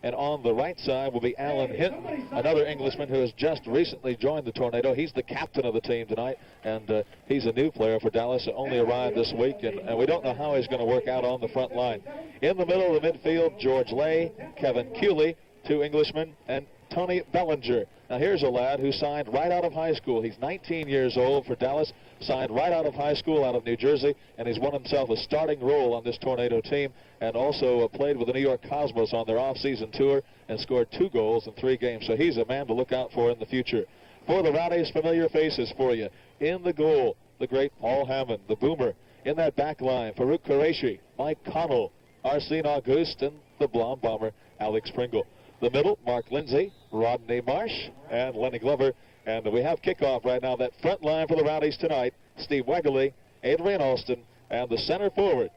And on the right side will be Alan Hinton, another Englishman who has just recently joined the Tornado. He's the captain of the team tonight, and he's a new player for Dallas, only arrived this week, and we don't know how he's going to work out on the front line. In the middle of the midfield, George Lay, Kevin Cooley, two Englishmen, and Tony Bellinger. Now here's a lad who signed right out of high school. He's 19 years old for Dallas, signed right out of high school out of New Jersey, and he's won himself a starting role on this Tornado team, and also played with the New York Cosmos on their off-season tour and scored 2 goals in 3 games. So he's a man to look out for in the future. For the Rowdies, familiar faces for you. In the goal, the great Paul Hammond, the boomer. In that back line, Farouk Qureshi, Mike Connell, Arsene Auguste, and the blonde bomber, Alex Pringle. The middle, Mark Lindsay, Rodney Marsh, and Lenny Glover. And we have kickoff right now. That front line for the Rowdies tonight, Steve Wegerle, Adrian Alston, and the center forward,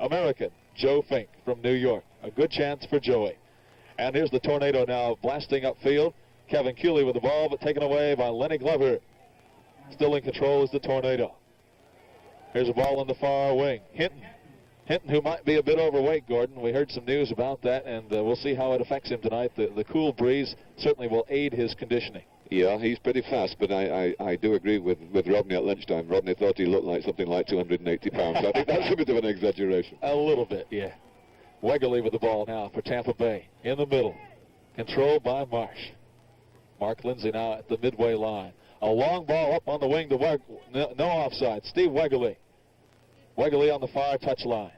American Joe Fink from New York. A good chance for Joey. And here's the Tornado now blasting upfield. Kevin Cooley with the ball, but taken away by Lenny Glover. Still in control is the Tornado. Here's a ball on the far wing. Hinton, who might be a bit overweight, Gordon. We heard some news about that, and we'll see how it affects him tonight. The cool breeze certainly will aid his conditioning. Yeah, he's pretty fast, but I do agree with Rodney at lunchtime. Rodney thought he looked like something like 280 pounds. I think that's a bit of an exaggeration. A little bit, yeah. Wegerle with the ball now for Tampa Bay. In the middle, controlled by Marsh. Mark Lindsay now at the midway line. A long ball up on the wing to no offside. Steve Wegerle. Wegerle on the far touch line.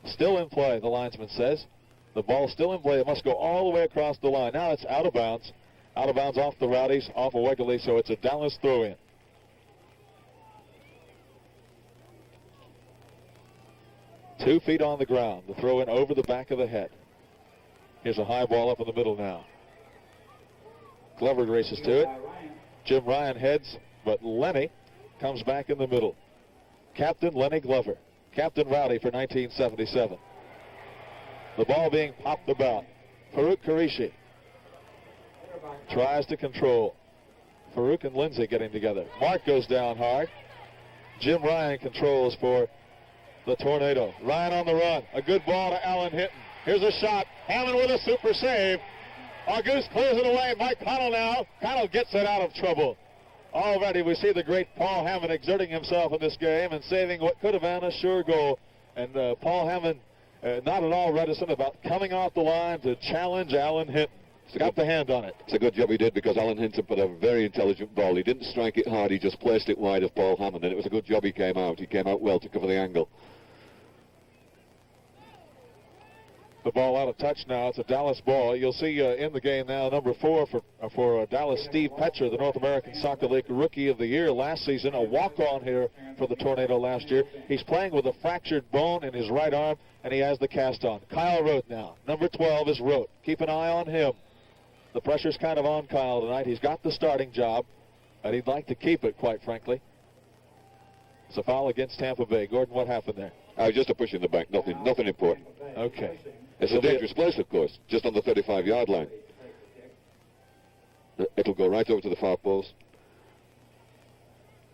Still in play, the linesman says. The ball's still in play. It must go all the way across the line. Now it's out of bounds. Out of bounds off the Rowdies, off of Wegerle, so it's a Dallas throw-in. Two feet on the ground. The throw-in over the back of the head. Here's a high ball up in the middle now. Glover races to it. Jim Ryan heads, but Lenny comes back in the middle. Captain Lenny Glover. Captain Rowdy for 1977. The ball being popped about. Farouk Qureshi tries to control. Farouk and Lindsay getting together. Mark goes down hard. Jim Ryan controls for the Tornado. Ryan on the run. A good ball to Alan Hinton. Here's a shot. Hammond with a super save. Auguste clears it away. Mike Connell now. Connell gets it out of trouble. Already we see the great Paul Hammond exerting himself in this game and saving what could have been a sure goal. And Paul Hammond not at all reticent about coming off the line to challenge Alan Hinton. Got the hand on it. It's a good job he did, because Alan Hinton put a very intelligent ball. He didn't strike it hard. He just placed it wide of Paul Hammond, and it was a good job he came out. He came out well to cover the angle. The ball out of touch now. It's a Dallas ball. You'll see in the game now, number 4 for Dallas, Steve Petcher, the North American Soccer League Rookie of the Year last season, a walk-on here for the Tornado last year. He's playing with a fractured bone in his right arm, and he has the cast on. Kyle Rote now. Number 12 is Rote. Keep an eye on him. The pressure's kind of on Kyle tonight. He's got the starting job, and he'd like to keep it, quite frankly. It's a foul against Tampa Bay. Gordon, what happened there? Just a push in the back. Nothing important. Okay. It's a dangerous place, of course, just on the 35-yard line. It'll go right over to the far post.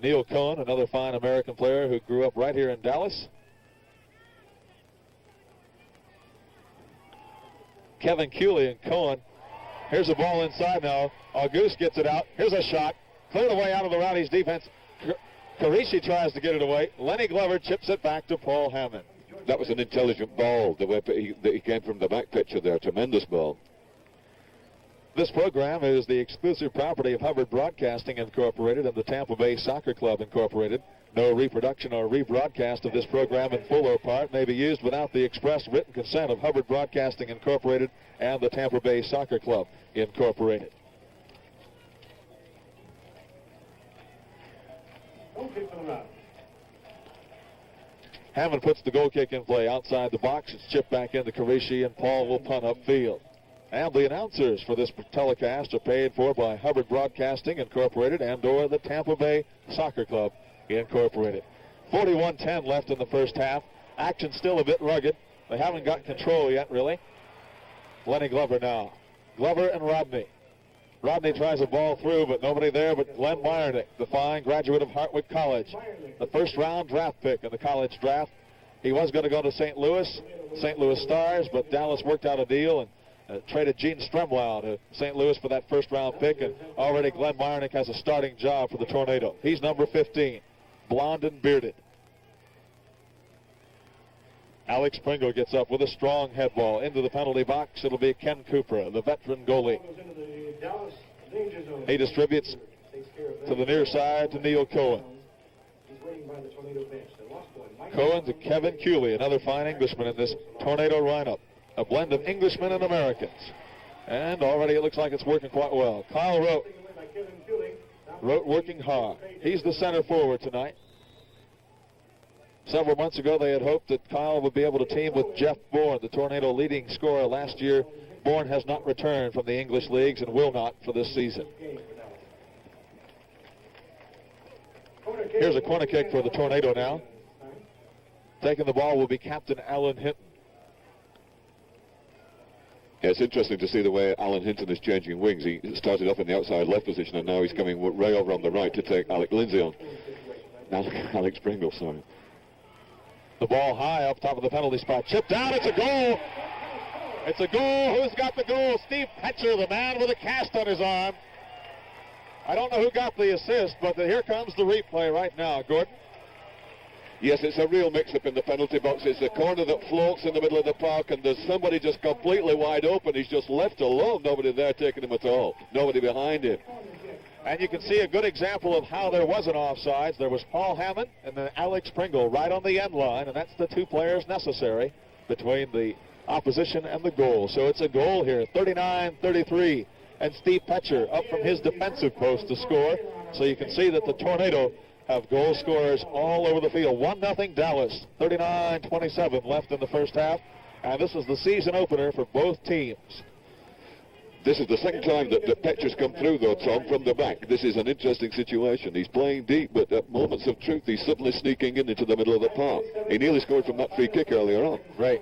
Neil Cohen, another fine American player who grew up right here in Dallas. Kevin Cooley and Cohen. Here's a ball inside now. Auguste gets it out. Here's a shot. Cleared away out of the Rowdies' defense. Qureshi tries to get it away. Lenny Glover chips it back to Paul Hammond. That was an intelligent ball, the way he came from the back picture there. Tremendous ball. This program is the exclusive property of Hubbard Broadcasting Incorporated and the Tampa Bay Soccer Club Incorporated. No reproduction or rebroadcast of this program in full or part may be used without the express written consent of Hubbard Broadcasting Incorporated and the Tampa Bay Soccer Club Incorporated. Hammond puts the goal kick in play outside the box. It's chipped back into Qureshi, and Paul will punt upfield. And the announcers for this telecast are paid for by Hubbard Broadcasting Incorporated and or the Tampa Bay Soccer Club Incorporated. 41-10 left in the first half. Action still a bit rugged. They haven't got control yet, really. Lenny Glover now. Glover and Rodney. Rodney tries a ball through, but nobody there but Glenn Meyernick, the fine graduate of Hartwick College. The first-round draft pick in the college draft. He was going to go to St. Louis Stars, but Dallas worked out a deal, and traded Gene Stremlau to St. Louis for that first-round pick, and already Glenn Meyernick has a starting job for the Tornado. He's number 15, blonde and bearded. Alex Pringle gets up with a strong head ball into the penalty box. It'll be Ken Cooper, the veteran goalie. He distributes to the near side to Neil Cohen. Cohen to Kevin Cooley, another fine Englishman in this Tornado lineup. A blend of Englishmen and Americans. And already it looks like it's working quite well. Kyle Rote. Rote working hard. He's the center forward tonight. Several months ago, they had hoped that Kyle would be able to team with Jeff Bourne, the Tornado leading scorer last year. Bourne has not returned from the English leagues and will not for this season. Here's a corner kick for the Tornado now. Taking the ball will be Captain Alan Hinton. Yeah, it's interesting to see the way Alan Hinton is changing wings. He started off in the outside left position, and now he's coming right over on the right to take Alec Lindsay on. Alex Pringle, sorry. The ball high up top of the penalty spot. Chipped down. It's a goal. It's a goal. Who's got the goal? Steve Petcher, the man with a cast on his arm. I don't know who got the assist, but here comes the replay right now. Gordon? Yes, it's a real mix-up in the penalty box. It's a corner that floats in the middle of the park, and there's somebody just completely wide open. He's just left alone. Nobody there taking him at all. Nobody behind him. And you can see a good example of how there was an offsides. There was Paul Hammond and then Alex Pringle right on the end line, and that's the two players necessary between the opposition and the goal. So it's a goal here, 39-33, and Steve Petcher up from his defensive post to score. So you can see that the Tornado have goal scorers all over the field. 1-0 Dallas, 39-27 left in the first half, and this is the season opener for both teams. This is the second time that Petcher's come through, though, Tom, from the back. This is an interesting situation. He's playing deep, but at moments of truth, he's suddenly sneaking into the middle of the park. He nearly scored from that free kick earlier on. Right.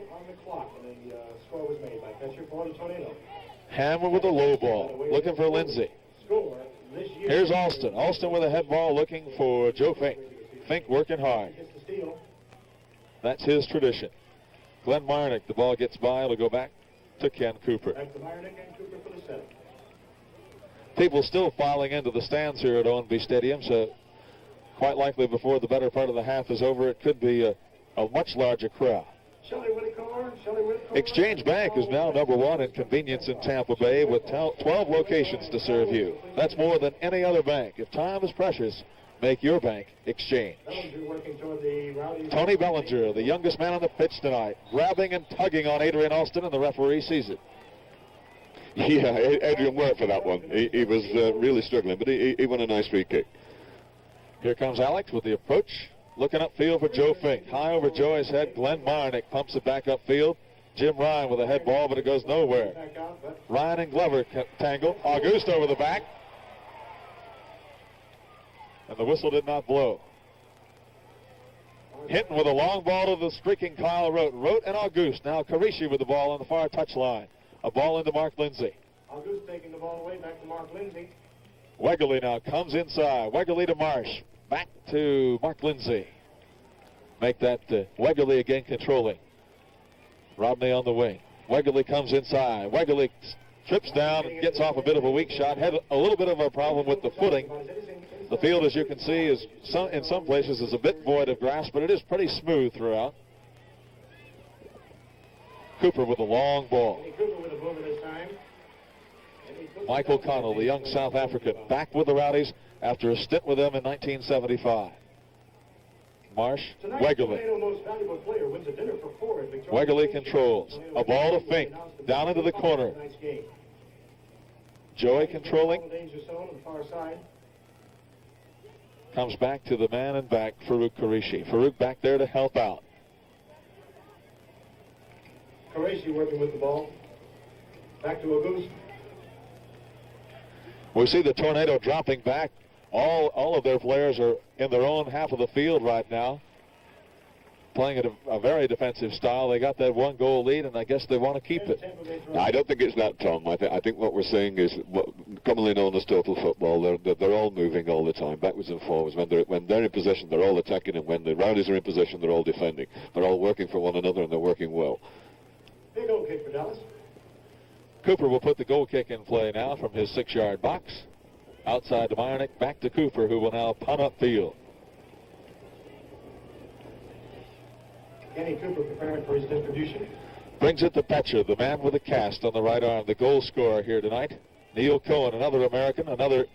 Hammer with a low ball, looking for Lindsay. Here's Alston. Alston with a head ball, looking for Joe Fink. Fink working hard. That's his tradition. Glenn Meyernick, the ball gets by. It'll go back to Ken Cooper. People still filing into the stands here at O&B Stadium, so quite likely before the better part of the half is over, it could be a much larger crowd. Exchange Bank is now #1 in convenience in Tampa Bay with 12 locations to serve you. That's more than any other bank. If time is precious, make your bank Exchange. Tony Bellinger, the youngest man on the pitch tonight, grabbing and tugging on Adrian Alston, and the referee sees it. Yeah, Adrian worked for that one. He was really struggling, but he won a nice free kick. Here comes Alex with the approach. Looking upfield for Joe Fink. High over Joey's head. Glenn Meyernick pumps it back upfield. Jim Ryan with a head ball, but it goes nowhere. Ryan and Glover tangle. Auguste over the back. And the whistle did not blow. Hinton with a long ball to the streaking Kyle Rote. Rote and Auguste. Now Karishi with the ball on the far touchline. A ball into Mark Lindsay. Auguste taking the ball away, back to Mark Lindsay. Wegerle now comes inside. Wegerle to Marsh. Back to Mark Lindsay. Make that Wegerle again controlling. Rodney on the wing. Wegerle comes inside. Wegerle trips down and gets off a bit of a weak shot. Had a little bit of a problem with the footing. The field, as you can see, is in some places is a bit void of grass, but it is pretty smooth throughout. Cooper with a long ball. Michael Connell, the young South African, back with the Rowdies after a stint with them in 1975. Marsh, Wegerle. Wegerle controls. A ball to Fink. Down into the corner. Joey controlling. Comes back to the man and back, Farouk Karishi. Farouk back there to help out. Karishi working with the ball. Back to Auguste. We see the Tornado dropping back. All of their players are in their own half of the field right now, playing at a very defensive style. They got that 1-goal lead, and I guess they want to keep it. I don't think it's that, Tom. I think what we're seeing is what commonly known as total football. They're all moving all the time, backwards and forwards. When they're in possession, they're all attacking, and when the Rowdies are in possession, they're all defending. They're all working for one another, and they're working well. Big goal kick for Dallas. Cooper will put the goal kick in play now from his 6-yard box. Outside to Meyernick, back to Cooper, who will now punt upfield. Kenny Cooper preparing for his distribution. Brings it to Petcher, the man with a cast on the right arm, the goal scorer here tonight. Neil Cohen, another American, another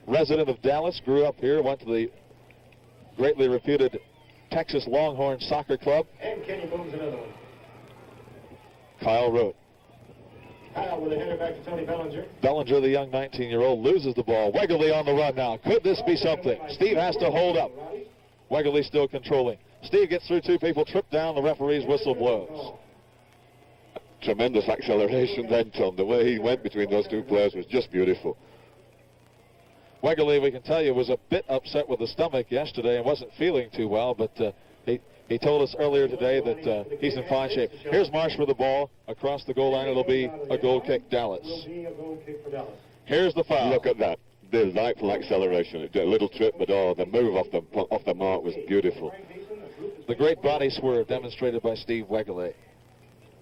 resident of Dallas, grew up here, went to the greatly reputed Texas Longhorn Soccer Club. And Kenny moves another one. Kyle Rote. Kyle with a header back to Tony Bellinger. Bellinger, the young 19-year-old, loses the ball. Wegerle on the run now. Could this be something? Steve has to hold up. Wegerle still controlling. Steve gets through 2 people, tripped down, the referee's whistle blows. Tremendous acceleration then, Tom. The way he went between those 2 players was just beautiful. Wegerle, we can tell you, was a bit upset with the stomach yesterday and wasn't feeling too well, but he told us earlier today that he's in fine shape. Here's Marsh with the ball across the goal line. It'll be a goal kick, Dallas. Here's the foul. Look at that. Delightful acceleration. It did a little trip, but the move off the mark was beautiful. The great body swerve demonstrated by Steve Wegerle.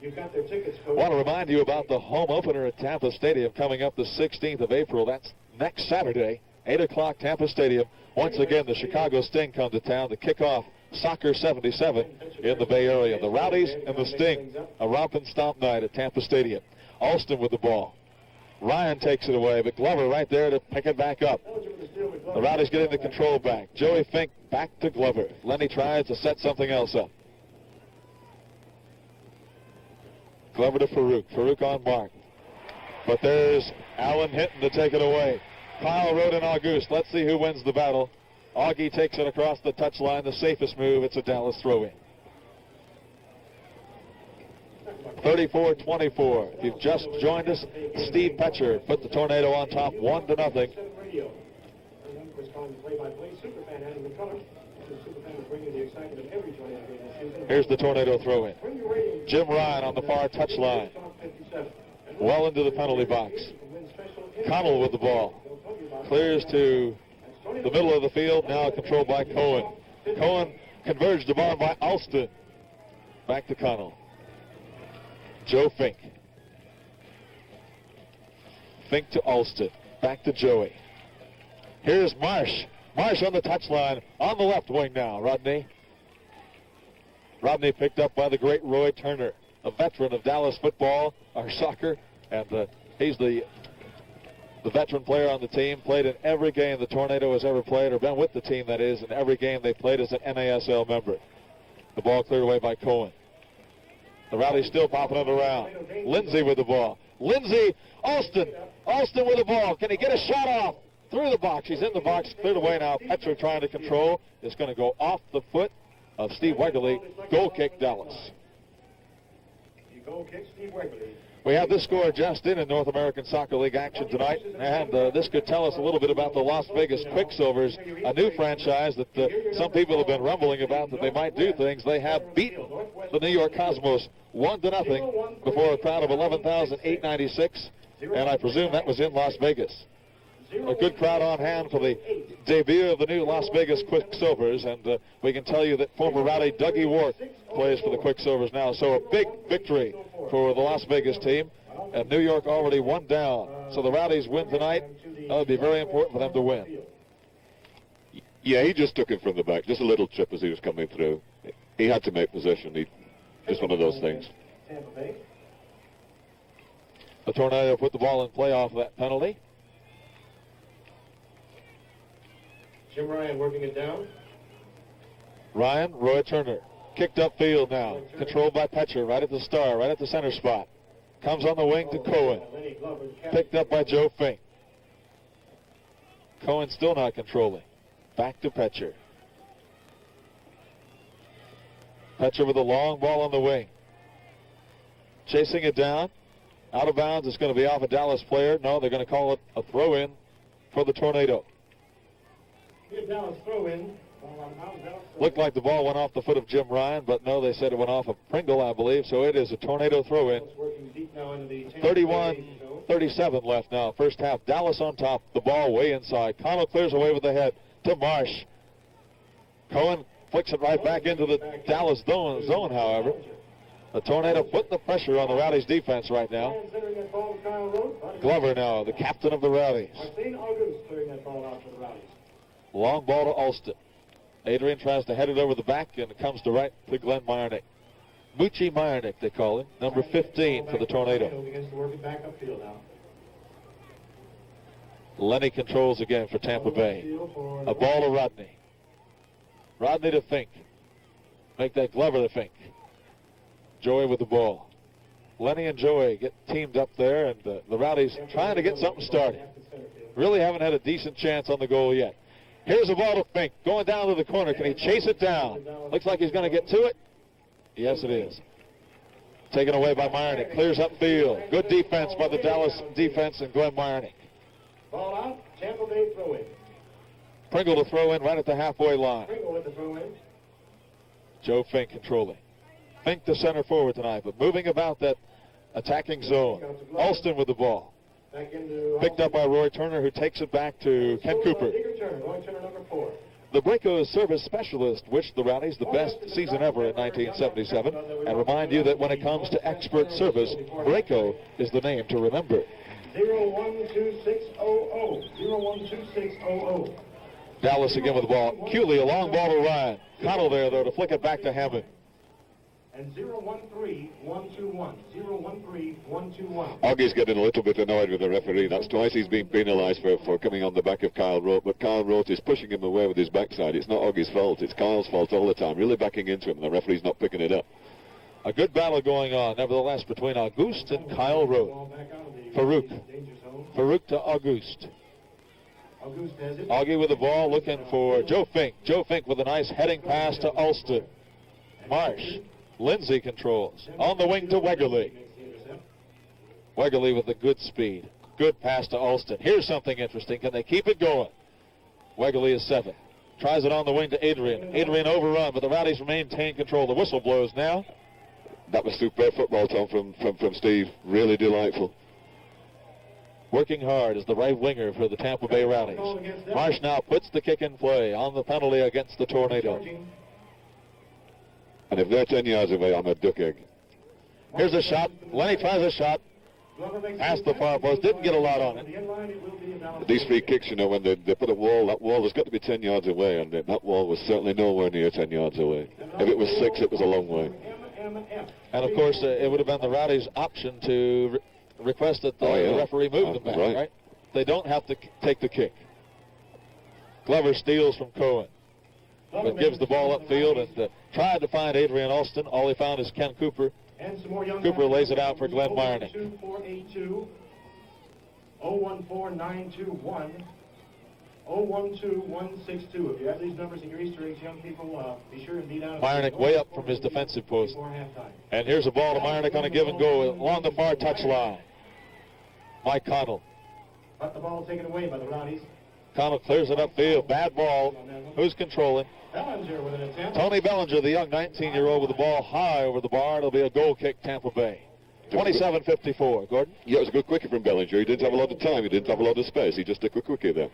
I want to remind you about the home opener at Tampa Stadium coming up the 16th of April. That's next Saturday, 8 o'clock, Tampa Stadium. Once again, the Chicago Sting come to town to kick off Soccer 77 in the Bay Area. The Rowdies and the Sting, a romp and stomp night at Tampa Stadium. Alston with the ball. Ryan takes it away, but Glover right there to pick it back up. The Rowdies getting the control back. Joey Fink back to Glover. Lenny tries to set something else up. Glover to Farouk. Farouk on mark. But there's Alan Hinton to take it away. Kyle Rote and Auguste. Let's see who wins the battle. Augie takes it across the touchline. The safest move. It's a Dallas throw-in. 34-24. If you've just joined us, Steve Petcher put the Tornado on top 1-0. Here's the Tornado throw-in. Jim Ryan on the far touchline. Well into the penalty box. Connell with the ball. Clears to the middle of the field, now controlled by Cohen. Cohen converged the ball by Alston. Back to Connell. Joe Fink. Fink to Alston. Back to Joey. Here's Marsh. Marsh on the touchline. On the left wing now, Rodney. Rodney picked up by the great Roy Turner, a veteran of Dallas football, or soccer, and he's the veteran player on the team, played in every game the Tornado has ever played, or been with the team, that is, in every game they played as an NASL member. The ball cleared away by Cohen. The Rowdies still popping it around. Lindsay with the ball. Lindsay, Alston. Alston with the ball. Can he get a shot off? Through the box. He's in the box. Cleared away now. Petcher trying to control. It's going to go off the foot of Steve Wegerle. Goal kick, Dallas. Goal kick, Steve Wegerle. We have this score just in North American Soccer League action tonight, and this could tell us a little bit about the Las Vegas Quicksilvers, a new franchise that some people have been rumbling about that they might do things. They have beaten the New York Cosmos 1-0 before a crowd of 11,896, and I presume that was in Las Vegas. A good crowd on hand for the debut of the new Las Vegas Quicksilvers, and we can tell you that former Rowdy Dougie Ward plays for the Quicksilvers now. So a big victory for the Las Vegas team, and New York already one down. So the Rowdies win tonight. That would be very important for them to win. Yeah, he just took him from the back, just a little trip as he was coming through. He had to make possession. Just one of those things. The Tornado put the ball in play off of that penalty. Jim Ryan working it down. Ryan, Roy Turner. Kicked upfield now. Controlled by Petcher, right at the star, right at the center spot. Comes on the wing to Cohen. Picked up by Joe Fink. Cohen still not controlling. Back to Petcher. Petcher with a long ball on the wing. Chasing it down. Out of bounds. It's going to be off a Dallas player. No, they're going to call it a throw-in for the Tornado. Dallas throw-in. Looked like the ball went off the foot of Jim Ryan, but no, they said it went off of Pringle, I believe, so it is a Tornado throw-in. 31-37 left now, first half. Dallas on top, the ball way inside. Connell clears away with the head to Marsh. Cohen flicks it right back into the Dallas zone, however. The Tornado putting the pressure on the Rowdies defense right now. Glover now, the captain of the Rowdies. Long ball to Alston. Adrian tries to head it over the back, and it comes to right to Glenn Meyernick. Moochie Meyernick, they call him, number 15 for the Tornado. Lenny controls again for Tampa Bay. A ball to Rodney. Rodney to Fink. Make that Glover to Fink. Joey with the ball. Lenny and Joey get teamed up there, and the Rowdies trying to get something started. Really haven't had a decent chance on the goal yet. Here's a ball to Fink, going down to the corner. Can he chase it down? Looks like he's going to get to it. Yes, it is. Taken away by Meyernick. Clears upfield. Good defense by the Dallas defense and Glenn Meyernick. Ball out, Tampa Bay throw in. Pringle to throw in right at the halfway line. Pringle with the throw in. Joe Fink controlling. Fink the center forward tonight, but moving about that attacking zone. Alston with the ball. Picked up by Roy Turner, who takes it back to Ken Cooper. Roy Turner, number 4. The Braco service specialist wished the Rowdies the best season ever in 1977, and remind you that when it comes to expert service, Braco is the name to remember. 012600. 012600. Dallas again with the ball. Cooley, a long ball to Ryan. Connell there, though, to flick it back to Hammond. And 013121. 013121. Augie's getting a little bit annoyed with the referee. That's twice he's been penalised for coming on the back of Kyle Rote, but Kyle Rote is pushing him away with his backside. It's not Augie's fault. It's Kyle's fault all the time, really backing into him, and the referee's not picking it up. A good battle going on, nevertheless, between Auguste and Kyle Rote. Farouk to Auguste. Augie with the ball, looking for Joe Fink. Joe Fink with a nice heading pass to Alston. Marsh. Lindsay controls. On the wing to Wegerle. Wegerle with a good speed. Good pass to Alston. Here's something interesting. Can they keep it going? Wegerle is 7. Tries it on the wing to Adrian. Adrian overrun, but the Rowdies maintain control. The whistle blows now. That was superb football, Tom, from Steve. Really delightful. Working hard is the right winger for the Tampa Bay Rowdies. Marsh now puts the kick in play on the penalty against the Tornado. And if they're 10 yards away, I'm a duck egg. Here's a shot. Lenny tries a shot. Past the far post. Didn't get a lot on it. These free kicks, you know, when they put a wall, that wall has got to be 10 yards away, and that wall was certainly nowhere near 10 yards away. If it was 6, it was a long way. And, of course, it would have been the Rowdies' option to request that the referee move them back, right? They don't have to take the kick. Glover steals from Cohen, but gives the ball upfield and tried to find Adrian Alston. All he found is Ken Cooper. Cooper lays it out for Glenn Meyernick. 02482, 014921, 012162. If you have these numbers in your Easter eggs, young people, be sure and be down. Meyernick way up from his defensive post. And here's a ball to Meyernick on a give and go along the far touchline. Mike Connell. But the ball taken away by the Rowdies. Connell clears it upfield. Bad ball. Who's controlling? Bellinger with an attempt. Tony Bellinger, the young 19-year-old, with the ball high over the bar. It'll be a goal kick, Tampa Bay. 27-54. Gordon? Yeah, it was a good quickie from Bellinger. He didn't have a lot of time. He didn't have a lot of space. He just took a quickie there.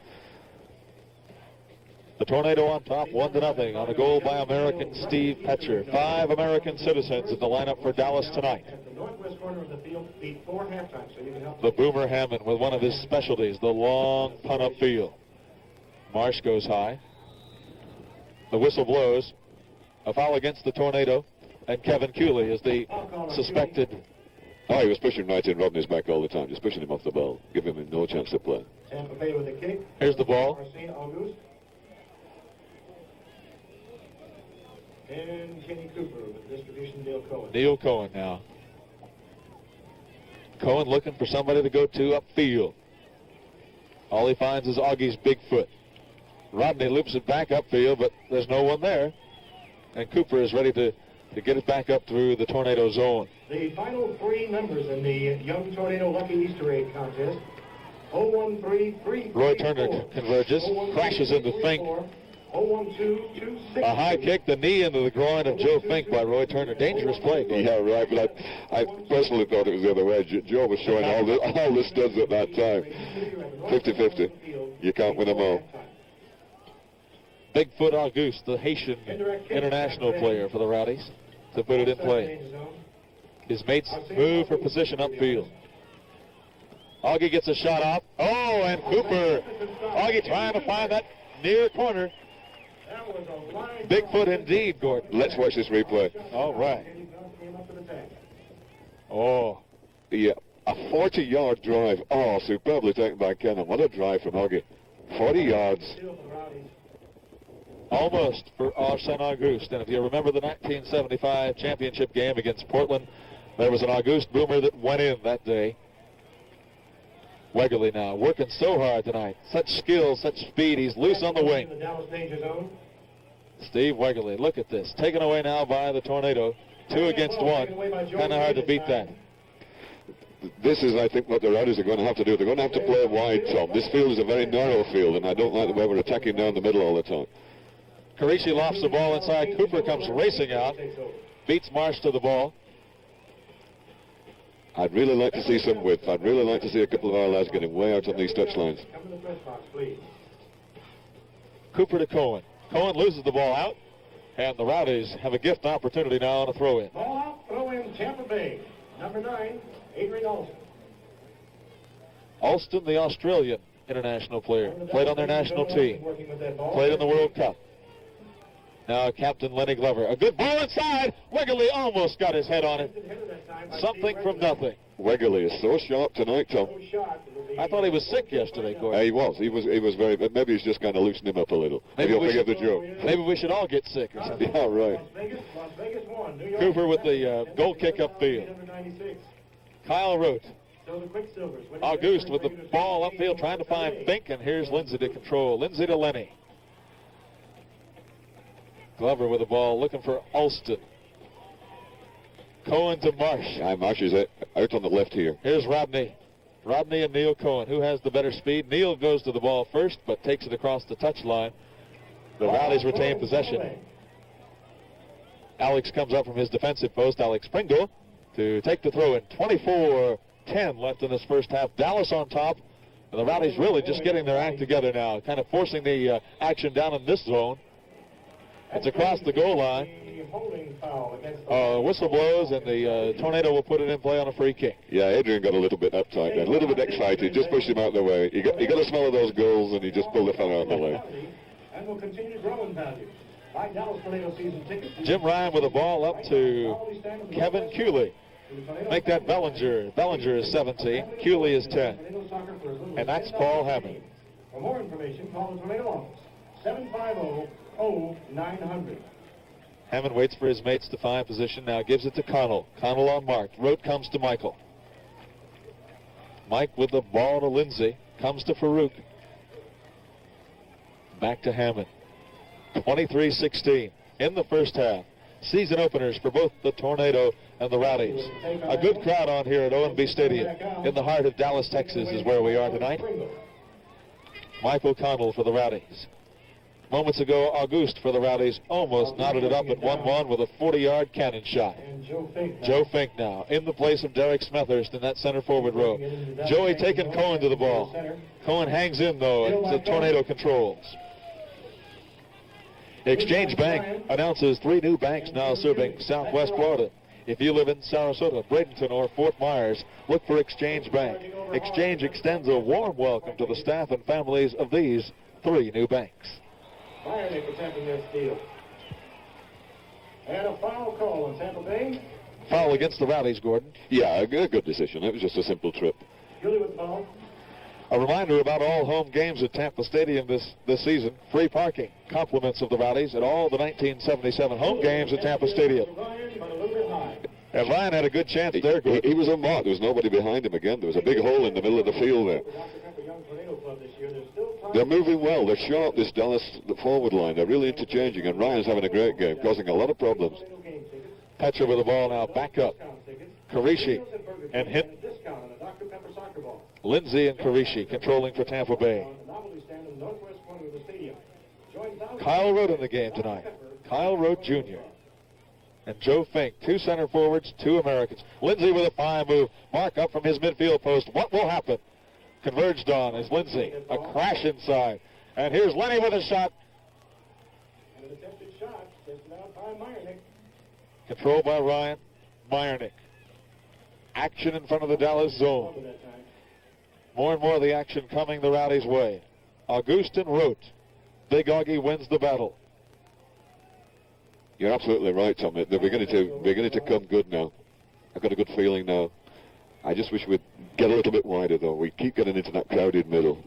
The Tornado on top, 1-0 on a goal by American Steve Petcher. 5 American citizens in the lineup for Dallas tonight. The Boomer Hammond with one of his specialties, the long punt upfield. Marsh goes high. The whistle blows. A foul against the Tornado, and Kevin Cooley is the suspected. Oh, he was pushing right in Rodney's back all the time, just pushing him off the ball, giving him no chance to play. Tampa Bay with a kick. Here's the ball. And Kenny Cooper with distribution, Neil Cohen. Neil Cohen now. Cohen looking for somebody to go to upfield. All he finds is Augie's big foot. Rodney loops it back upfield, but there's no one there. And Cooper is ready to get it back up through the Tornado zone. The final 3 numbers in the Young Tornado Lucky Easter egg contest. 0133. Roy Turner converges, crashes into Fink. 01226. A high kick, the knee into the groin of Joe Fink by Roy Turner. Dangerous play. Yeah, right, but I personally thought it was the other way. Joe was showing all the studs at that time. 50-50. You can't win them all. Bigfoot Auguste, the Haitian international player for the Rowdies, to put it in play. His mates move for position upfield. Augie gets a shot off. Oh, and Cooper. Augie trying to find that near corner. Bigfoot indeed, Gordon. Let's watch this replay. All right. Oh. Yeah, a 40-yard drive. Oh, superbly taken by Cannon. What a drive from Augie. 40 yards. Almost for St. Auguste. And if you remember the 1975 championship game against Portland, there was an Auguste boomer that went in that day. Wegerle now working so hard tonight. Such skill, such speed. He's loose on the wing. Steve Wegerle, look at this. Taken away now by the Tornado. 2 against 1. Kind of hard to beat that. This is, I think, what the Rowdies are going to have to do. They're going to have to play wide, Tom. This field is a very narrow field, and I don't like the way we're attacking down the middle all the time. Karishi lofts the ball inside. Cooper comes racing out. Beats Marsh to the ball. I'd really like to see some width. I'd really like to see a couple of our lads getting way out on these touchlines. Cooper to Cohen. Cohen loses the ball out, and the Rowdies have a gift opportunity now on a throw-in. Ball out, throw-in, Tampa Bay. Number 9, Adrian Alston. Alston, the Australian international player, played on their national team, played in the World Cup. Now Captain Lenny Glover. A good ball inside. Wegerle almost got his head on it. Something from nothing. Wegerle is so sharp tonight, Tom. I thought he was sick yesterday, Gordon. He was. He was very, but maybe he's just kind of loosened him up a little. Maybe he'll forget the joke. Maybe we should all get sick or something. Yeah, right. Cooper with the goal kick upfield. Kyle Rote. Auguste with the ball upfield trying to find Fink, and here's Lindsay to control. Lindsay to Lenny. Glover with the ball looking for Alston. Cohen to Marsh. Yeah, Marsh is out on the left here. Here's Rodney. Rodney and Neil Cohen. Who has the better speed? Neil goes to the ball first, but takes it across the touchline. The Rowdies retain possession. Alex comes up from his defensive post. Alex Pringle to take the throw in. 24-10 left in this first half. Dallas on top. And the Rowdies really just getting their act together now, kind of forcing the action down in this zone. It's across the goal line. Whistle blows, and the Tornado will put it in play on a free kick. Yeah, Adrian got a little bit uptight there, a little bit excited, just pushed him out of the way. He got a smell of those goals, and he just pulled the fella out of the way. And will continue to grow in value. Buy Dallas Tornado season tickets. Jim Ryan with the ball up to Kevin Cooley. Make that Bellinger. Bellinger is 17. Cooley is 10. And that's Paul Hammond. For more information, call the Tornado office. 750-0900. Hammond waits for his mates to find position. Now gives it to Connell. Connell on mark. Rote comes to Michael. Mike with the ball to Lindsay. Comes to Farouk. Back to Hammond. 23-16 in the first half. Season openers for both the Tornado and the Rowdies. A good crowd on here at O&B Stadium. In the heart of Dallas, Texas is where we are tonight. Michael Connell for the Rowdies. Moments ago, Auguste for the Rowdies almost knotted it up at 1-1 with a 40-yard cannon shot. Joe Fink now in the place of Derek Smethurst in that center forward row. Joey taking Cohen to the ball. Cohen hangs in, though, and the Tornado controls. Exchange Bank announces 3 new banks now serving Southwest Florida. If you live in Sarasota, Bradenton, or Fort Myers, look for Exchange Bank. Exchange extends a warm welcome to the staff and families of these 3 new banks. Myernick attempting their steal. And a foul call on Tampa Bay. Foul against the Rowdies, Gordon. Yeah, a good decision. It was just a simple trip. Gilly with the ball. A reminder about all home games at Tampa Stadium this season. Free parking. Compliments of the Rowdies at all the 1977 home games at Tampa Stadium. And Ryan had a good chance there. He was unmarked. There was nobody behind him again. There was a big hole in the middle of the field there. They're moving well. They're sharp, this Dallas forward line. They're really interchanging, and Ryan's having a great game, causing a lot of problems. Petcher with the ball now, back up. Karishi and hit. Lindsay and Karishi controlling for Tampa Bay. Kyle Rote in the game tonight. Kyle Rote Jr. and Joe Fink, 2 center forwards, 2 Americans. Lindsay with a fine move. Mark up from his midfield post. What will happen? Converged on is Lindsay. A crash inside. And here's Lenny with a shot. And an attempted shot, tested out by Myernick. Controlled by Ryan. Myernick. Action in front of the Dallas zone. More and more of the action coming the Rowdies' way. Augustin Rote. Big Augie wins the battle. You're absolutely right, Tom. They're beginning to come good now. I've got a good feeling now. I just wish we'd get a little bit wider, though. We keep getting into that crowded middle.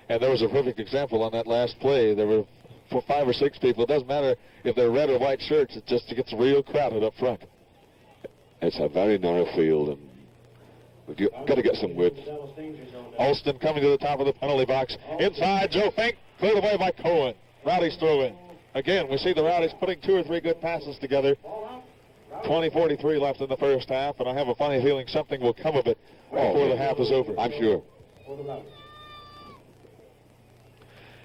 And there was a perfect example on that last play. There were 5 or 6 people. It doesn't matter if they're red or white shirts. It just gets real crowded up front. It's a very narrow field, and we've got to get some width. Alston coming to the top of the penalty box. Inside, Joe Fink, cleared away by Cohen. Rowdies throw in. Again, we see the Rowdies putting 2 or 3 good passes together. 20:43 left in the first half, and I have a funny feeling something will come of it before the half is over. I'm sure.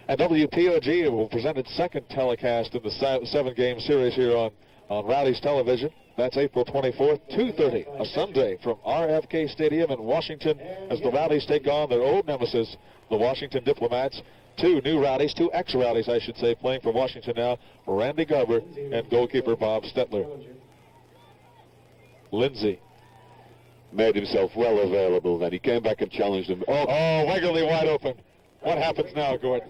And WPOG will present its second telecast in the 7-game series here on Rowdies Television. That's April 24th, 2:30, a Sunday from RFK Stadium in Washington as the Rowdies take on their old nemesis, the Washington Diplomats. 2 new Rowdies, 2 ex-Rowdies, I should say, playing for Washington now, Randy Garber and goalkeeper Bob Stetler. Lindsay Made himself well available then. He came back and challenged him. Oh, Wegerle wide open. What happens now, Gordon?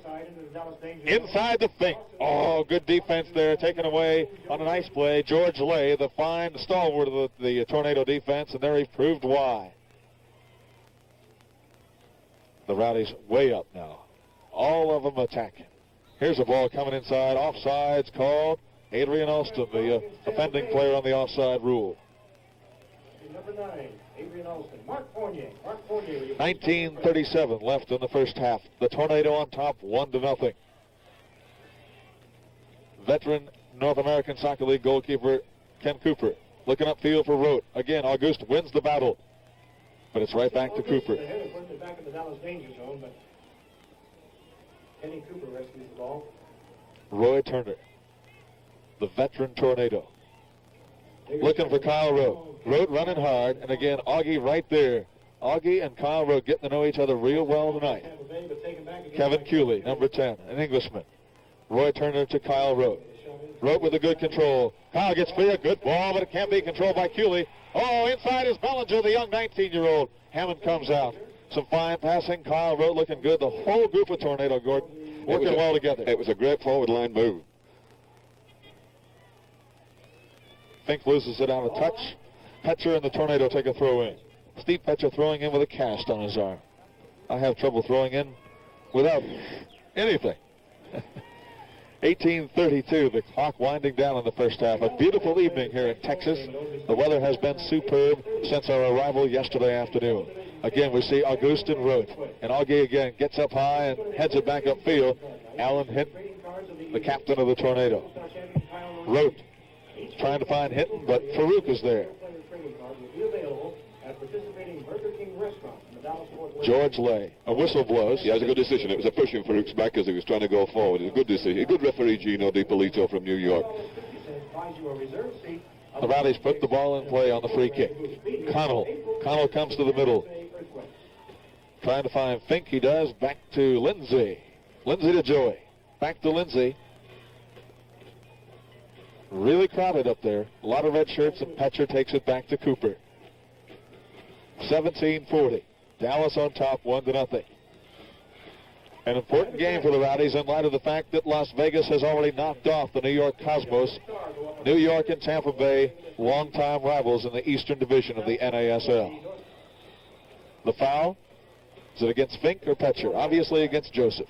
Inside the Fink. Oh, good defense there, taken away on a nice play. George Lay, the fine stalwart of the Tornado defense, and there he proved why. The Rowdies way up now. All of them attacking. Here's a ball coming inside. Offsides called. Adrian Alston, the offending player on the offside rule. Number 9, Adrian Alston. Mark Fournier. 19:37 left in the first half. The Tornado on top, 1-0. Veteran North American Soccer League goalkeeper Ken Cooper looking upfield for Rote. Again, August wins the battle, but it's right back to Cooper. Back in the Dallas danger zone, but Kenny Cooper rescues the ball. Roy Turner, the veteran Tornado, looking for Kyle Rote. Rote running hard, and again, Augie right there. Augie and Kyle Rote getting to know each other real well tonight. Kevin Cooley, number 10, an Englishman. Roy Turner to Kyle Rote. Rote with a good control. Kyle gets free, a good ball, but it can't be controlled by Cooley. Oh, inside is Bellinger, the young 19-year-old. Hammond comes out. Some fine passing. Kyle Rote looking good. The whole group of Tornado, Gordon, working well together. It was a great forward line move. Fink loses it on a touch. Petcher and the Tornado take a throw in. Steve Petcher throwing in with a cast on his arm. I have trouble throwing in without anything. 18:32, the clock winding down in the first half. A beautiful evening here in Texas. The weather has been superb since our arrival yesterday afternoon. Again, we see Augustin Rote. And Augie again gets up high and heads it back upfield. Alan Hinton, the captain of the Tornado. Rote trying to find Hinton, but Farouk is there. George Lay. A whistle blows. Yeah, it was a good decision. It was a push in Farouk's back as he was trying to go forward. It was a good decision. A good referee, Gino DiPolito from New York. The Rowdies put the ball in play on the free kick. Connell comes to the middle. Trying to find Fink. He does. Back to Lindsay. Lindsay to Joey. Back to Lindsay. Really crowded up there. A lot of red shirts, and Petcher takes it back to Cooper. 17:40. Dallas on top, 1-0. An important game for the Rowdies in light of the fact that Las Vegas has already knocked off the New York Cosmos. New York and Tampa Bay, longtime rivals in the Eastern Division of the NASL. The foul, is it against Fink or Petcher? Obviously against Joseph.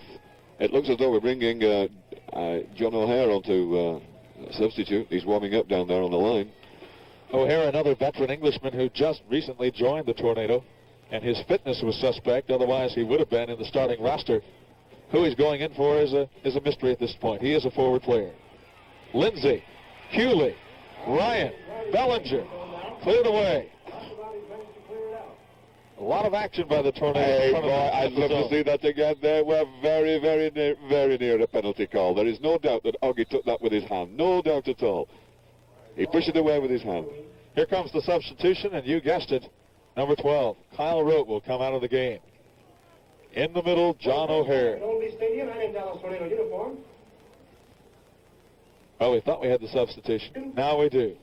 It looks as though we're bringing John O'Hare onto substitute. He's warming up down there on the line. O'Hare, another veteran Englishman who just recently joined the Tornado, and his fitness was suspect. Otherwise, he would have been in the starting roster. Who he's going in for is a mystery at this point. He is a forward player. Lindsay, Cooley, Ryan, Bellinger, cleared away. A lot of action by the Tornado. Hey, boy, I'd love to see that again. They were very, very near a penalty call. There is no doubt that Augie took that with his hand. No doubt at all. He pushed it away with his hand. Here comes the substitution, and you guessed it. Number 12, Kyle Rote will come out of the game. In the middle, John O'Hare. Oh, we thought we had the substitution. Now we do.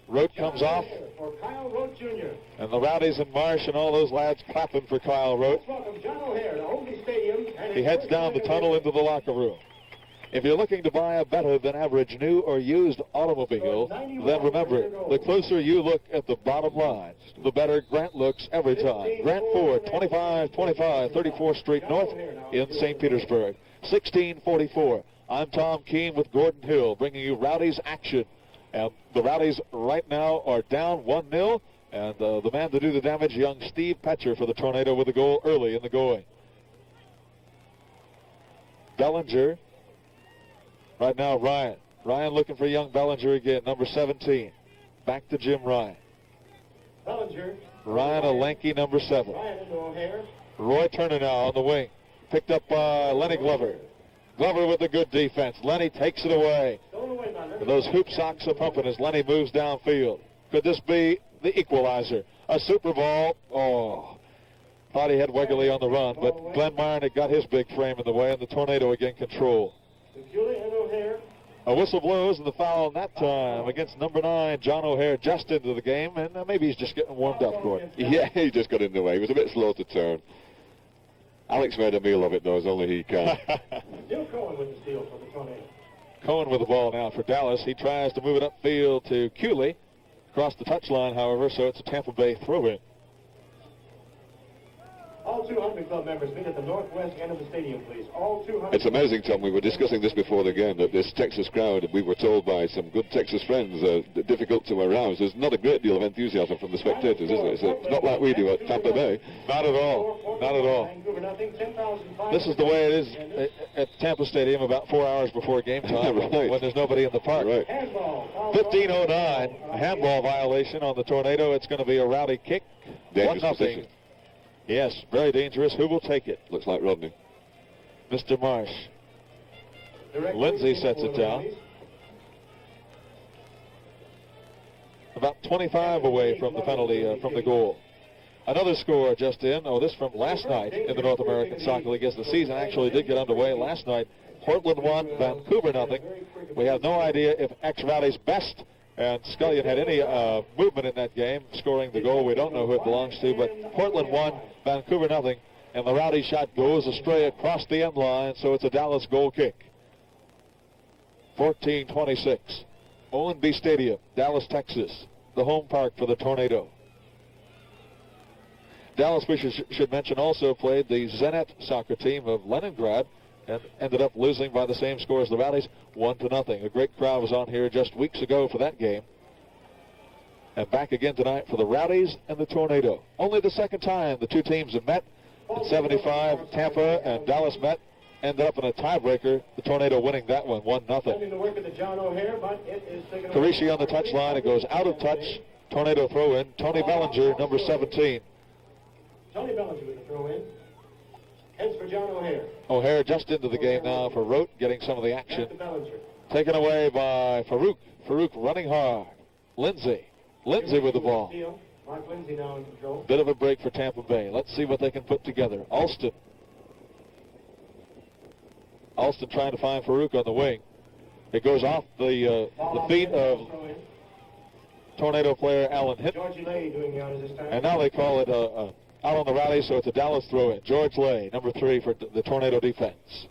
Rote comes off. For Kyle Rote Jr. And the Rowdies and Marsh and all those lads clapping for Kyle Rote. Let's welcome John O'Hare to Oldie Stadium. He heads down the tunnel into the locker room. If you're looking to buy a better than average new or used automobile, then remember, the closer you look at the bottom line, the better Grant looks every time. Grant Ford, 2525 34th Street North in St. Petersburg. 1644. I'm Tom Keene with Gordon Hill, bringing you Rowdies action. And the Rowdies right now are down 1-0. And the man to do the damage, young Steve Petcher for the Tornado with a goal early in the going. Bellinger. Right now, Ryan. Ryan looking for young Bellinger again, number 17. Back to Jim Ryan. Bellinger. Ryan, a lanky number 7. Ryan into O'Hare. Roy Turner now on the wing. Picked up by Lenny Glover. Glover with the good defense. Lenny takes it away. And those hoop socks are pumping as Lenny moves downfield. Could this be the equalizer? A super ball. Oh, thought he had Wegerle on the run, but Glenn Myron had got his big frame in the way, and the Tornado again control. A whistle blows, and the foul that time against number 9, John O'Hare, just into the game, and maybe he's just getting warmed up, Gordon. Yeah, he just got in the way. He was a bit slow to turn. Alex made a meal of it, though, as only he can. Still Cohen with the steal for the Tornado. Cohen with the ball now for Dallas. He tries to move it upfield to Cooley. Across the touchline, however, so it's a Tampa Bay throw-in. All 200 club members meet at the northwest end of the stadium, please. All 200. It's amazing, Tom. We were discussing this before the game, that this Texas crowd, we were told by some good Texas friends, difficult to arouse. There's not a great deal of enthusiasm from the spectators, is there? It's not like we do at Tampa Bay. Not at all. Not at all. This is the way it is at Tampa Stadium about 4 hours before game time right. when there's nobody in the park. Right. 15:09, a handball violation on the Tornado. It's going to be a Rowdy kick. Dangerous 1-0. position. Yes, very dangerous. Who will take it? Looks like Rodney. Mr. Marsh. Lindsay sets it down. About 25 away from the penalty, from the goal. Another score just in. Oh, this from last night in the North American Soccer League, as the season actually did get underway last night. Portland 1, Vancouver 0. We have no idea if ex-Rowdies Best and Scullion had any movement in that game, scoring the goal. We don't know who it belongs to, but Portland 1, Vancouver 0, and the Rowdy shot goes astray across the end line, so it's a Dallas goal kick. 14:26, Owen B. Stadium, Dallas, Texas, the home park for the Tornado. Dallas, we should mention, also played the Zenit soccer team of Leningrad and ended up losing by the same score as the Rowdies, 1-0. A great crowd was on here just weeks ago for that game. And back again tonight for the Rowdies and the Tornado. Only the second time the two teams have met. In 75, Tampa and Dallas met. Ended up in a tiebreaker. The Tornado winning that one, 1-0. Karishi on the touchline. It goes out of touch. Tornado throw in. Tony Bellinger, number 17. Tony Bellinger with the throw in. Heads for John O'Hare. O'Hare just into the game now for Rote, getting some of the action. Taken away by Farouk. Farouk running hard. Lindsay with the ball. Mark Lindsay now in control. Bit of a break for Tampa Bay. Let's see what they can put together. Alston trying to find Farouk on the wing. It goes off the feet of Tornado player Alan Hinton. And now they call it out on the Rowdies, so it's a Dallas throw-in. George Lay, number 3 for the Tornado defense.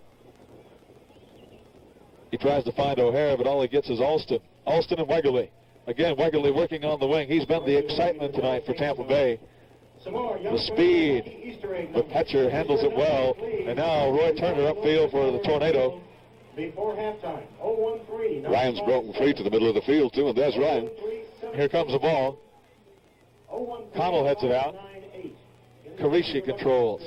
He tries to find O'Hare, but all he gets is Alston. Alston and Wegerle. Again, Wegerle working on the wing. He's been the excitement tonight for Tampa Bay. The speed, but Petcher handles it well. And now Roy Turner upfield for the Tornado. Before halftime, 0-1-3. Ryan's broken free to the middle of the field, too, and there's Ryan. Here comes the ball. Connell heads it out. Karishi controls.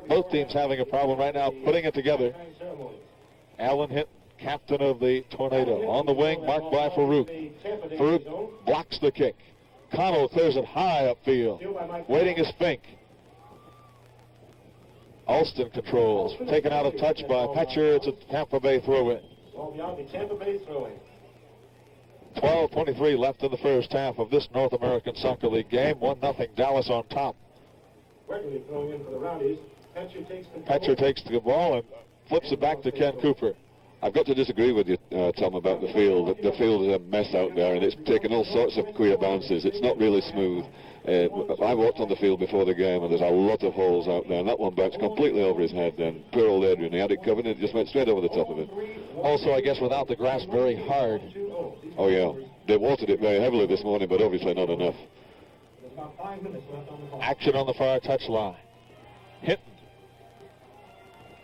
Both teams having a problem right now putting it together. Alan Hinton, captain of the Tornado. On the wing, marked by Farouk. Farouk blocks the kick. Connell clears it high upfield. Waiting is Fink. Alston controls. Taken out of touch by Petcher. It's a Tampa Bay throw-in. 12:23 left in the first half of this North American Soccer League game. 1-0 Dallas on top. Petcher takes the ball and flips it back to Ken Cooper. I've got to disagree with you, Tom, about the field. The field is a mess out there, and it's taken all sorts of queer bounces. It's not really smooth. I walked on the field before the game, and there's a lot of holes out there, and that one bounced completely over his head. And poor old Adrian, he had it covered, and it just went straight over the top of it. Also, I guess without the grass very hard. Oh, yeah. They watered it very heavily this morning, but obviously not enough. Action on the far touchline.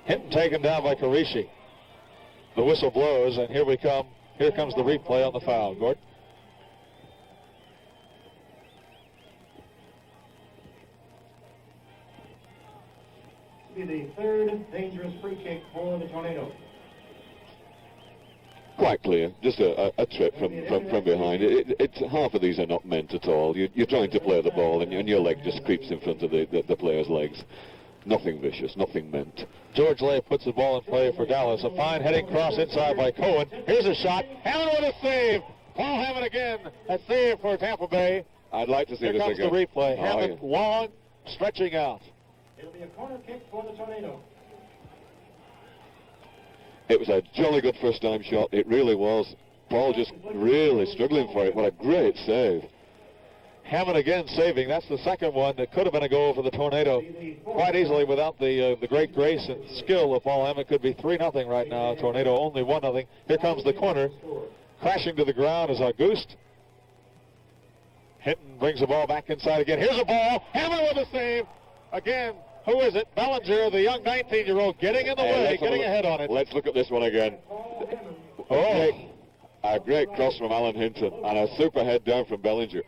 Hinton taken down by Karishi. The whistle blows, and here we come. Here comes the replay on the foul. Gordon? Be the third dangerous free kick for the Tornado. Quite clear, just a trip from behind. It's half of these are not meant at all. You're trying to play the ball, and your leg just creeps in front of the player's legs. Nothing vicious, nothing meant. George Lay puts the ball in play for Dallas. A fine heading cross inside by Cohen. Here's a shot. Hammond with a save. Paul Hammond again. A save for Tampa Bay. I'd like to see Here this comes again. the replay. Oh, Hammond yeah. long, stretching out. It'll be a corner kick for the Tornado. It was a jolly good first-time shot. It really was. Paul just really struggling for it. What a great save. Hammond again saving. That's the second one that could have been a goal for the Tornado. Quite easily without the great grace and skill of Paul Hammond. Could be 3-0 right now. Tornado only 1-0. Here comes the corner. Crashing to the ground is Auguste. Hinton brings the ball back inside again. Here's a ball. Hammond with a save. Again, who is it? Bellinger, the young 19-year-old, getting in the way, getting ahead on it. Let's look at this one again. A great cross from Alan Hinton and a super head down from Bellinger.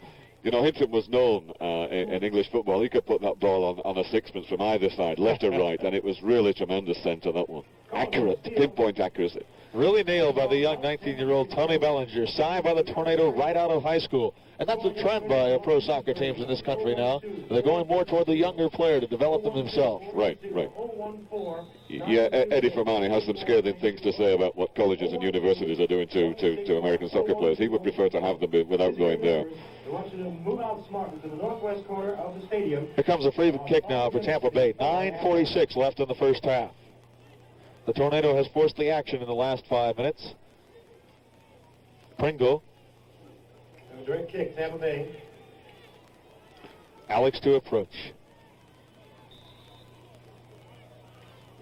You know, Hinton was known in English football. He could put that ball on a sixpence from either side, left or right, and it was really tremendous centre, that one. Accurate, pinpoint accuracy. Really nailed by the young 19-year-old Tony Bellinger, signed by the Tornado right out of high school. And that's a trend by pro soccer teams in this country now. They're going more toward the younger player to develop them himself. Right. Yeah, Eddie Fermani has some scathing things to say about what colleges and universities are doing to American soccer players. He would prefer to have them without going there. They want you to move out smartly to the northwest corner of the stadium. Here comes a free kick now for Tampa Bay. 9:46 left in the first half. The Tornado has forced the action in the last 5 minutes. Pringle. A direct kick, Tampa Bay. Alex to approach.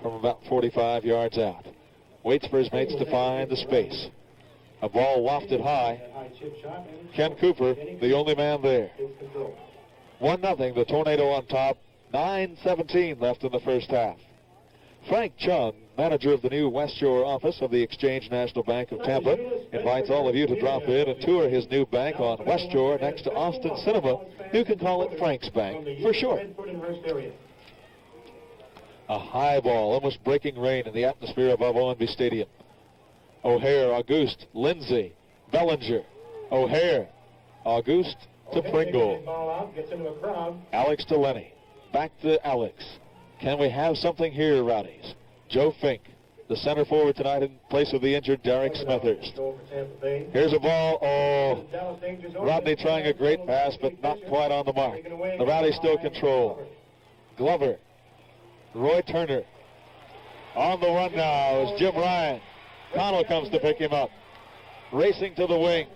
From about 45 yards out. Waits for his mates to find the space. A ball wafted high. Ken Cooper, the only man there. 1-0, the Tornado on top. 9:17 left in the first half. Frank Chung, manager of the new West Shore office of the Exchange National Bank of Tampa, invites all of you to drop in and tour his new bank on West Shore next to Austin Cinema. You can call it Frank's Bank for short. A high ball, almost breaking rain in the atmosphere above ONB Stadium. O'Hare, Auguste, Lindsay, Bellinger, O'Hare, Auguste to Pringle. Alex to Lenny. Back to Alex. Can we have something here, Rowdies? Joe Fink, the center forward tonight in place of the injured Derek Smithers. Here's a ball. Oh, Rodney trying a great pass, but not quite on the mark. The Rowdies still control. Glover, Roy Turner. On the run now is Jim Ryan. Connell comes to pick him up. Racing to the wing.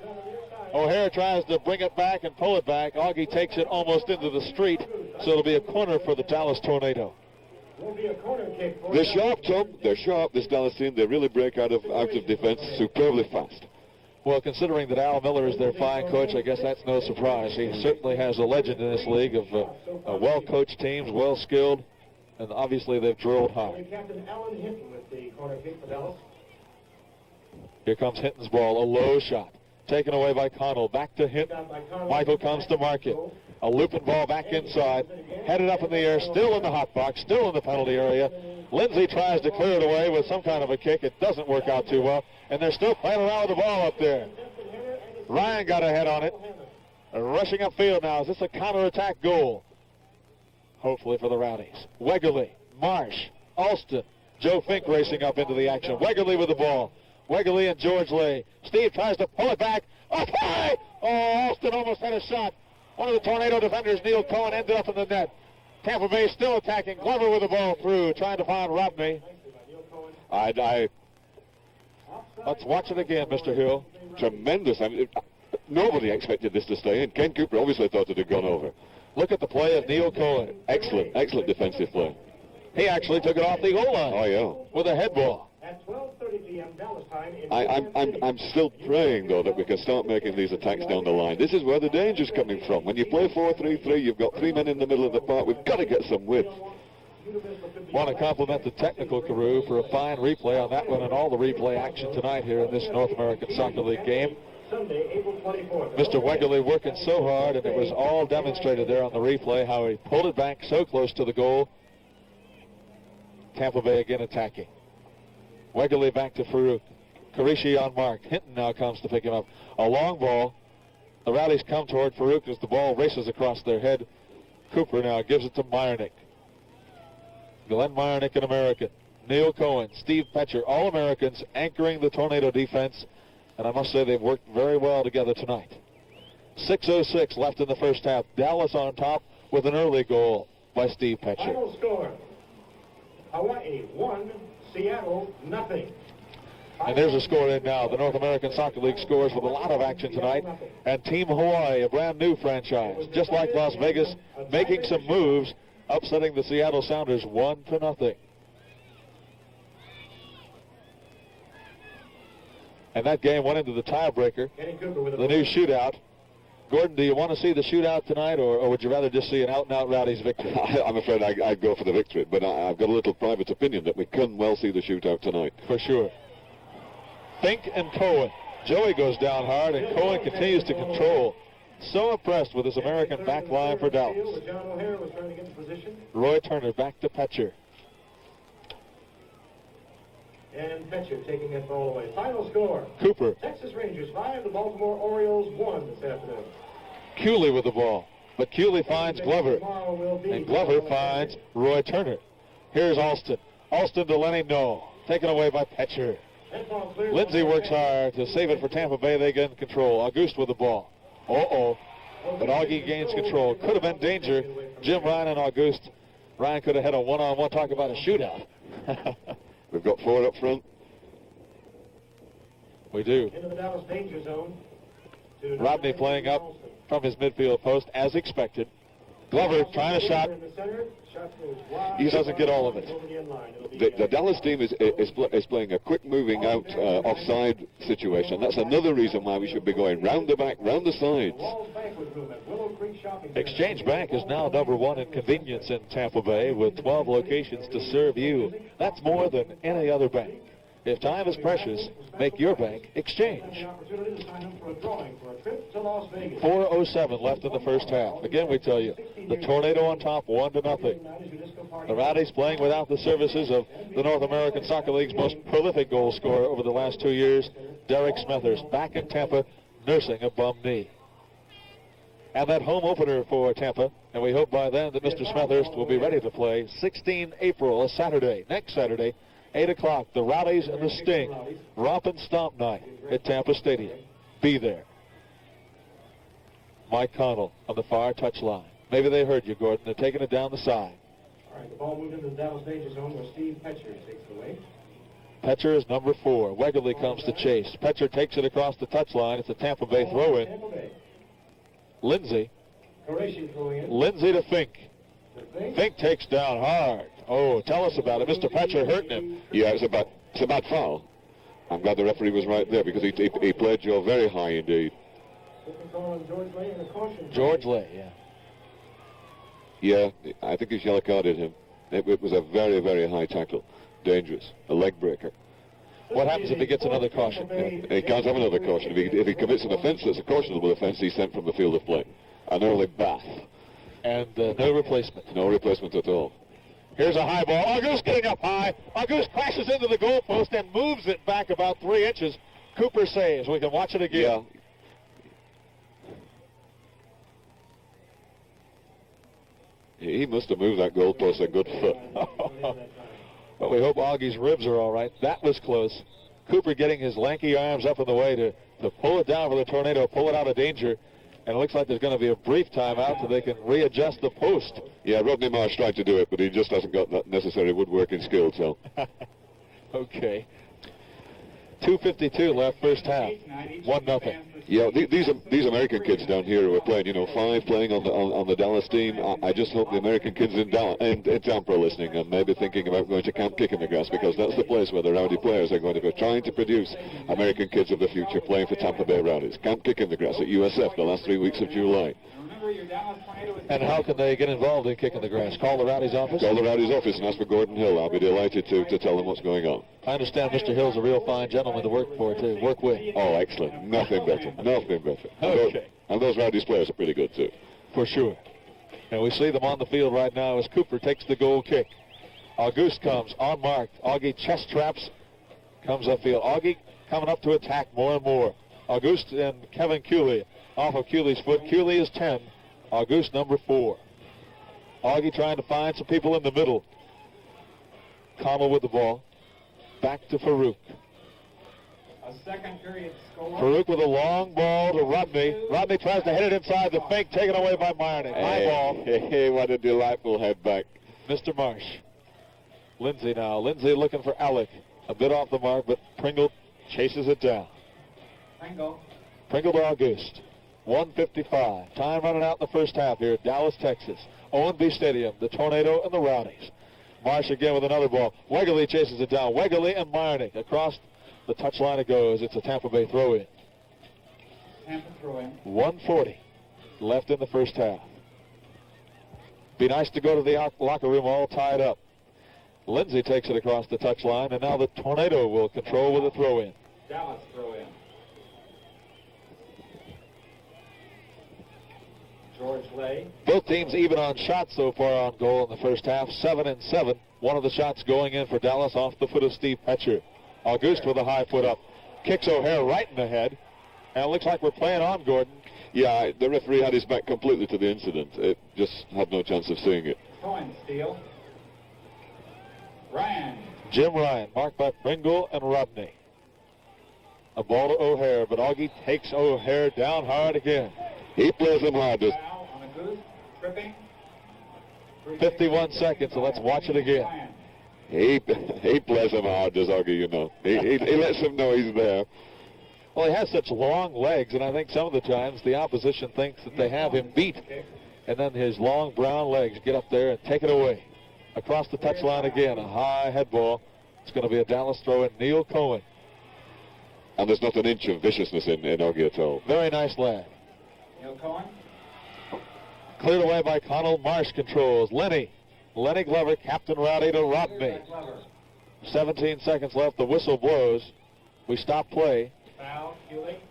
O'Hare tries to bring it back and pull it back. Augie takes it almost into the street, so it'll be a corner for the Dallas Tornado. They're sharp, Tom. They're sharp, this Dallas team. They really break out of defense superbly fast. Well, considering that Al Miller is their fine coach, I guess that's no surprise. He certainly has a legend in this league of well-coached teams, well-skilled, and obviously they've drilled hard. Captain Alan Hinton with the corner kick for Dallas. Here comes Hinton's ball, a low shot. Taken away by Connell. Back to Hinton. Michael comes to mark it. A looping ball back inside. Headed up in the air, still in the hot box, still in the penalty area. Lindsay tries to clear it away with some kind of a kick. It doesn't work out too well. And they're still playing around with the ball up there. Ryan got a head on it. Rushing upfield now. Is this a counterattack goal? Hopefully for the Rowdies. Wegerle, Marsh, Alston. Joe Fink racing up into the action. Wegerle with the ball. Wegerle and George Lay. Steve tries to pull it back. Up high! Oh, Alston almost had a shot. One of the Tornado defenders, Neil Cohen, ended up in the net. Tampa Bay still attacking. Glover with the ball through, trying to find Rodney. I Let's watch it again, Mr. Hill. Tremendous. I mean, nobody expected this to stay in. Ken Cooper obviously thought it had gone over. Look at the play of Neil Cohen. Excellent defensive play. He actually took it off the goal line. Oh, yeah. With a head ball. At 12:30 p.m. Dallas time. I'm still praying, though, that we can start making these attacks down the line. This is where the danger's coming from. When you play 4-3-3, you've got 3 men in the middle of the park. We've got to get some width. Want to compliment the technical crew for a fine replay on that one and all the replay action tonight here in this North American Soccer League game. Sunday, April 24th. Mr. Wegerle working so hard, and it was all demonstrated there on the replay how he pulled it back so close to the goal. Tampa Bay again attacking. Wegerle back to Farouk. Karishi on mark. Hinton now comes to pick him up. A long ball. The Rowdies come toward Farouk as the ball races across their head. Cooper now gives it to Meyernick. Glenn Meyernick, an American. Neil Cohen, Steve Petcher, all Americans anchoring the Tornado defense. And I must say they've worked very well together tonight. 6:06 left in the first half. Dallas on top with an early goal by Steve Petcher. Final score. Hawaii 1, Seattle nothing. And there's a score in now. The North American Soccer League scores with a lot of action tonight. And Team Hawaii, a brand new franchise, just like Las Vegas, making some moves, upsetting the Seattle Sounders 1-0. And that game went into the tiebreaker, the new shootout. Gordon, do you want to see the shootout tonight, or would you rather just see an out-and-out Rowdies victory? I'm afraid I'd go for the victory, but I've got a little private opinion that we can well see the shootout tonight. For sure. Fink and Cohen. Joey goes down hard, and Cohen continues to control. So impressed with his American back line for Dallas. Roy Turner back to Petcher. And Petcher taking that ball away. Final score. Cooper. Texas Rangers 5, the Baltimore Orioles 1 this afternoon. Cooley with the ball. But Cooley finds Glover. And Glover finds Roy Turner. Here's Alston. Alston to Lenny, no. Taken away by Petcher. Lindsay works hard to save it for Tampa Bay. They get in control. Auguste with the ball. Uh-oh. But Augie gains control. Could have been danger. Jim Ryan and Auguste. Ryan could have had a one-on-one. Talk about a shootout. We've got 4 up front. We do. Into the Dallas danger zone. Rodney playing up from his midfield post as expected. Glover trying a shot. He doesn't get all of it. The Dallas team is playing a quick moving out offside situation. That's another reason why we should be going round the back, round the sides. Exchange Bank is now #1 in convenience in Tampa Bay with 12 locations to serve you. That's more than any other bank. If time is precious, make your bank Exchange. 4:07 left in the first half. Again, we tell you, the Tornado on top, 1-0. The Rowdies playing without the services of the North American Soccer League's most prolific goal scorer over the last 2 years, Derek Smethurst, back in Tampa, nursing a bum knee. And that home opener for Tampa, and we hope by then that Mr. Smethurst will be ready to play 16 April, a Saturday, next Saturday, 8 o'clock, the Rowdies and the Sting, Romp and Stomp night at Tampa Stadium. Be there. Mike Connell on the far touchline. Maybe they heard you, Gordon. They're taking it down the side. All right, the ball moved into the Dallas danger zone where Steve Petcher takes it away. Petcher is number 4. Wegerle comes to chase. Petcher takes it across the touchline. It's a Tampa Bay throw-in. Lindsay. Lindsay to Fink. Fink takes down hard. Oh, tell us about it. Mr. Petcher hurting him. Yeah, it's a bad foul. I'm glad the referee was right there because he played Joe very high indeed. George Lay, yeah. Yeah, I think he's yellow carded him. It was a very, very high tackle. Dangerous. A leg breaker. What happens if he gets another caution? He can't have another caution. If he commits an offence that's a cautionable offence, he's sent from the field of play. An early bath. And no replacement. No replacement at all. Here's a high ball. Auguste getting up high. Auguste crashes into the goalpost and moves it back about 3 inches. Cooper saves. We can watch it again. Yeah. He must have moved that goalpost a good foot. But we hope Augie's ribs are all right. That was close. Cooper getting his lanky arms up in the way to pull it down for the Tornado, pull it out of danger. And it looks like there's going to be a brief timeout so they can readjust the post. Yeah, Rodney Marsh tried to do it, but he just hasn't got that necessary woodworking skill, so. Okay. 2:52 left first half. 1-0. Yeah, these American kids down here who are playing, 5 playing on the Dallas team. I just hope the American kids in Dallas and Tampa are listening and maybe thinking about going to Camp Kick in the Grass, because that's the place where the Rowdy players are going to be trying to produce American kids of the future playing for Tampa Bay Rowdies. Camp Kick in the Grass at USF the last 3 weeks of July. And how can they get involved in Kicking the Grass? Call the Rowdies office? Call the Rowdies office and ask for Gordon Hill. I'll be delighted to tell them what's going on. I understand Mr. Hill's a real fine gentleman to work for, too. Work with. Oh, excellent. Nothing better. Nothing better. Okay. And those Rowdies players are pretty good, too. For sure. And we see them on the field right now as Cooper takes the goal kick. Auguste comes unmarked. Augie chest traps, comes upfield. Augie coming up to attack more and more. Auguste and Kevin Cooley off of Cooley's foot. Cooley is 10. Auguste number 4. Augie trying to find some people in the middle. Connell with the ball. Back to Farouk. A second period score. Farouk with a long ball to Rodney. Rodney tries to hit it inside the fake, taken away by Marnie. High ball. Hey, what a delightful head back. Mr. Marsh. Lindsay now. Lindsay looking for Alec. A bit off the mark, but Pringle chases it down. Pringle to Auguste. 1:55. Time running out in the first half here at Dallas, Texas. O&B Stadium, the Tornado and the Rowdies. Marsh again with another ball. Wegley chases it down. Wegley and Marnie. Across the touchline it goes. It's a Tampa Bay throw-in. Tampa throw-in. 1:40 left in the first half. Be nice to go to the locker room all tied up. Lindsay takes it across the touchline, and now the Tornado will control with a throw-in. Dallas throw-in. George Lay. Both teams even on shots so far on goal in the first half, 7-7. One of the shots going in for Dallas off the foot of Steve Petcher. Auguste with a high foot up. Kicks O'Hare right in the head. And it looks like we're playing on Gordon. Yeah, the referee had his back completely to the incident. It just had no chance of seeing it. Cohen steal. Ryan. Jim Ryan, marked by Pringle and Rodney. A ball to O'Hare, but Augie takes O'Hare down hard again. He plays him hard. Foul on the goose. Tripping. 51 seconds, so let's watch it again. He plays him hard, does Augie, He lets him know he's there. Well, he has such long legs, and I think some of the times the opposition thinks that they have him beat. And then his long brown legs get up there and take it away. Across the touchline again, a high head ball. It's going to be a Dallas throw-in. Neil Cohen. And there's not an inch of viciousness in Augie at all. Very nice lad. Neil Cohen. Cleared away by Connell. Marsh controls. Lenny Glover, Captain Rowdy to Rodney. 17 seconds left. The whistle blows. We stop play. Foul, Hewlett.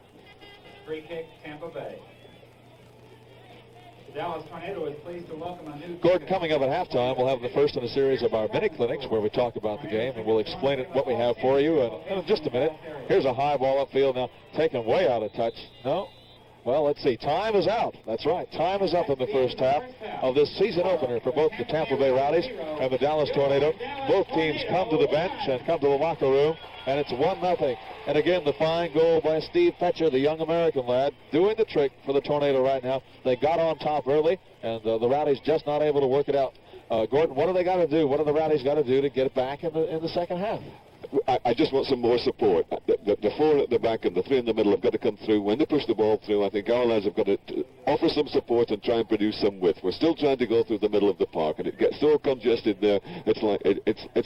Free kick, Tampa Bay. The Dallas Tornado is pleased to welcome a new... Gordon, coming up at halftime, we'll have the first in a series of our mini clinics where we talk about the game, and we'll explain what we have for you. And in just a minute, here's a high ball upfield now, taken way out of touch. No? Well, let's see. Time is out. That's right. Time is up in the first half of this season opener for both the Tampa Bay Rowdies and the Dallas Tornado. Both teams come to the bench and come to the locker room, and it's 1-0. And again, the fine goal by Steve Petcher, the young American lad, doing the trick for the Tornado right now. They got on top early, and the Rowdies just not able to work it out. Gordon, what do they got to do? What do the Rowdies got to do to get it back in the second half? I just want some more support. The 4 at the back and the 3 in the middle have got to come through. When they push the ball through, I think our lads have got to offer some support and try and produce some width. We're still trying to go through the middle of the park, and it gets so congested there. It's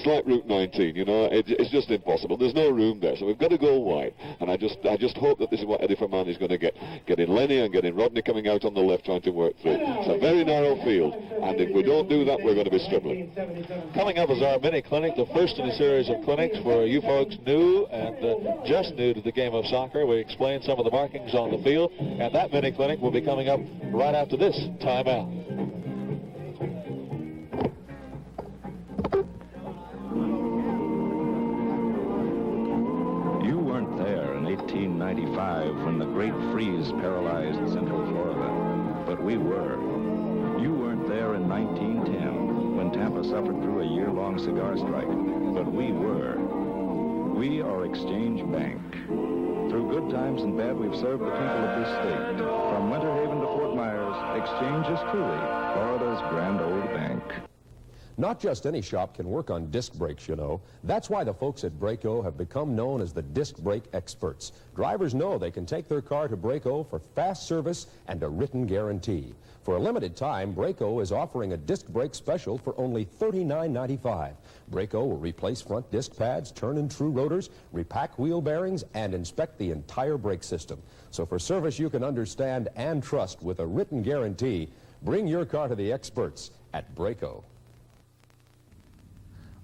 like Route 19, It's just impossible. There's no room there, so we've got to go wide. And I just hope that this is what Eddie Ferman is going to get in Lenny and getting Rodney coming out on the left trying to work through. It's a very narrow field, and if we don't do that, we're going to be struggling. Coming up is our mini clinic, the first in a series of clinics where you folks new and just new to the game of soccer. We explain some of the markings on the field, and that mini clinic will be coming up right after this timeout. You weren't there in 1895 when the Great Freeze paralyzed Central Florida, but we were. You weren't there in 1910 when Tampa suffered through a year-long cigar strike, but we were. We are Exchange Bank. Through good times and bad, we've served the people of this state. From Winter Haven to Fort Myers, Exchange is truly Florida's grand old bank. Not just any shop can work on disc brakes, you know. That's why the folks at Braco have become known as the disc brake experts. Drivers know they can take their car to Braco for fast service and a written guarantee. For a limited time, Braco is offering a disc brake special for only $39.95. Braco will replace front disc pads, turn and true rotors, repack wheel bearings, and inspect the entire brake system. So for service you can understand and trust with a written guarantee, bring your car to the experts at Braco.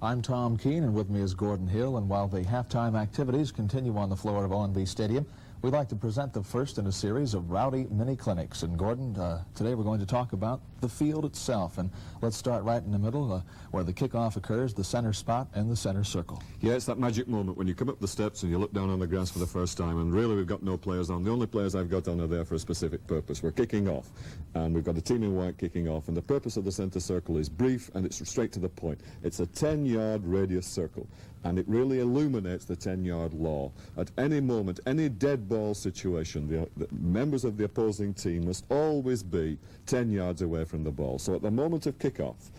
I'm Tom Keene, and with me is Gordon Hill, and while the halftime activities continue on the floor of ONB Stadium, we'd like to present the first in a series of Rowdy mini clinics. And Gordon, today we're going to talk about the field itself, and let's start right in the middle where the kickoff occurs, the center spot and the center circle. Yeah, it's that magic moment when you come up the steps and you look down on the grass for the first time, and really we've got no players on. The only players I've got on are there for a specific purpose. We're kicking off, and we've got a team in white kicking off, and the purpose of the center circle is brief and it's straight to the point. It's a 10-yard radius circle, and it really illuminates the 10-yard law. At any moment, any dead ball situation, the members of the opposing team must always be 10 yards away from the ball. So at the moment of kickoff,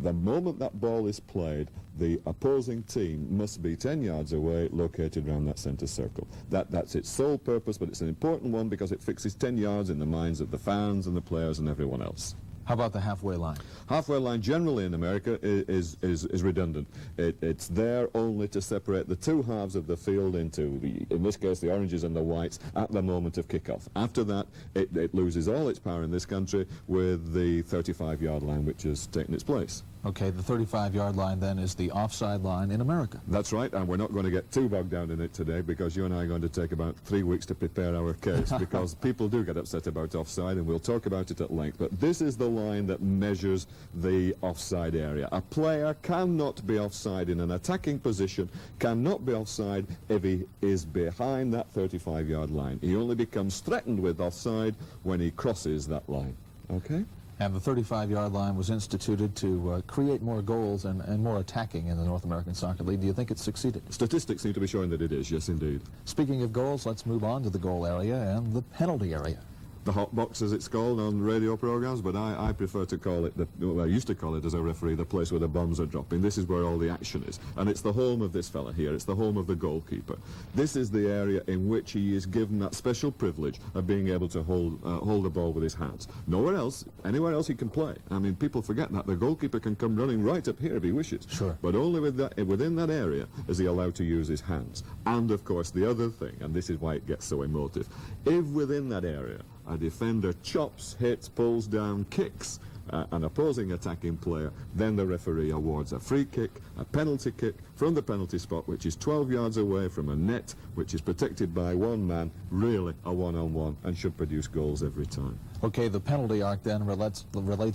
the moment that ball is played, the opposing team must be 10 yards away, located around that center circle. That's its sole purpose, but it's an important one because it fixes 10 yards in the minds of the fans and the players and everyone else. How about the halfway line? Halfway line generally in America is redundant. It's there only to separate the two halves of the field into, in this case, the oranges and the whites at the moment of kickoff. After that, it loses all its power in this country with the 35-yard line, which has taken its place. Okay, the 35-yard line then is the offside line in America. That's right, and we're not going to get too bogged down in it today because you and I are going to take about 3 weeks to prepare our case because people do get upset about offside, and we'll talk about it at length. But this is the line that measures the offside area. A player cannot be offside in an attacking position, cannot be offside if he is behind that 35-yard line. He only becomes threatened with offside when he crosses that line. Okay? And the 35-yard line was instituted to create more goals and more attacking in the North American Soccer League. Do you think it's succeeded? Statistics seem to be showing that it is, yes indeed. Speaking of goals, let's move on to the goal area and the penalty area. The hot box, as it's called on radio programs, but I prefer to call it, I used to call it as a referee, the place where the bombs are dropping. This is where all the action is, and it's the home of this fella here. It's the home of the goalkeeper. This is the area in which he is given that special privilege of being able to hold the ball with his hands. Nowhere else, anywhere else he can play. I mean, people forget that. The goalkeeper can come running right up here if he wishes. Sure. But only within that area is he allowed to use his hands. And, of course, the other thing, and this is why it gets so emotive, if within that area a defender chops, hits, pulls down, kicks an opposing attacking player, then the referee awards a free kick, a penalty kick from the penalty spot, which is 12 yards away from a net, which is protected by one man, really a one-on-one, and should produce goals every time. Okay, the penalty arc then relates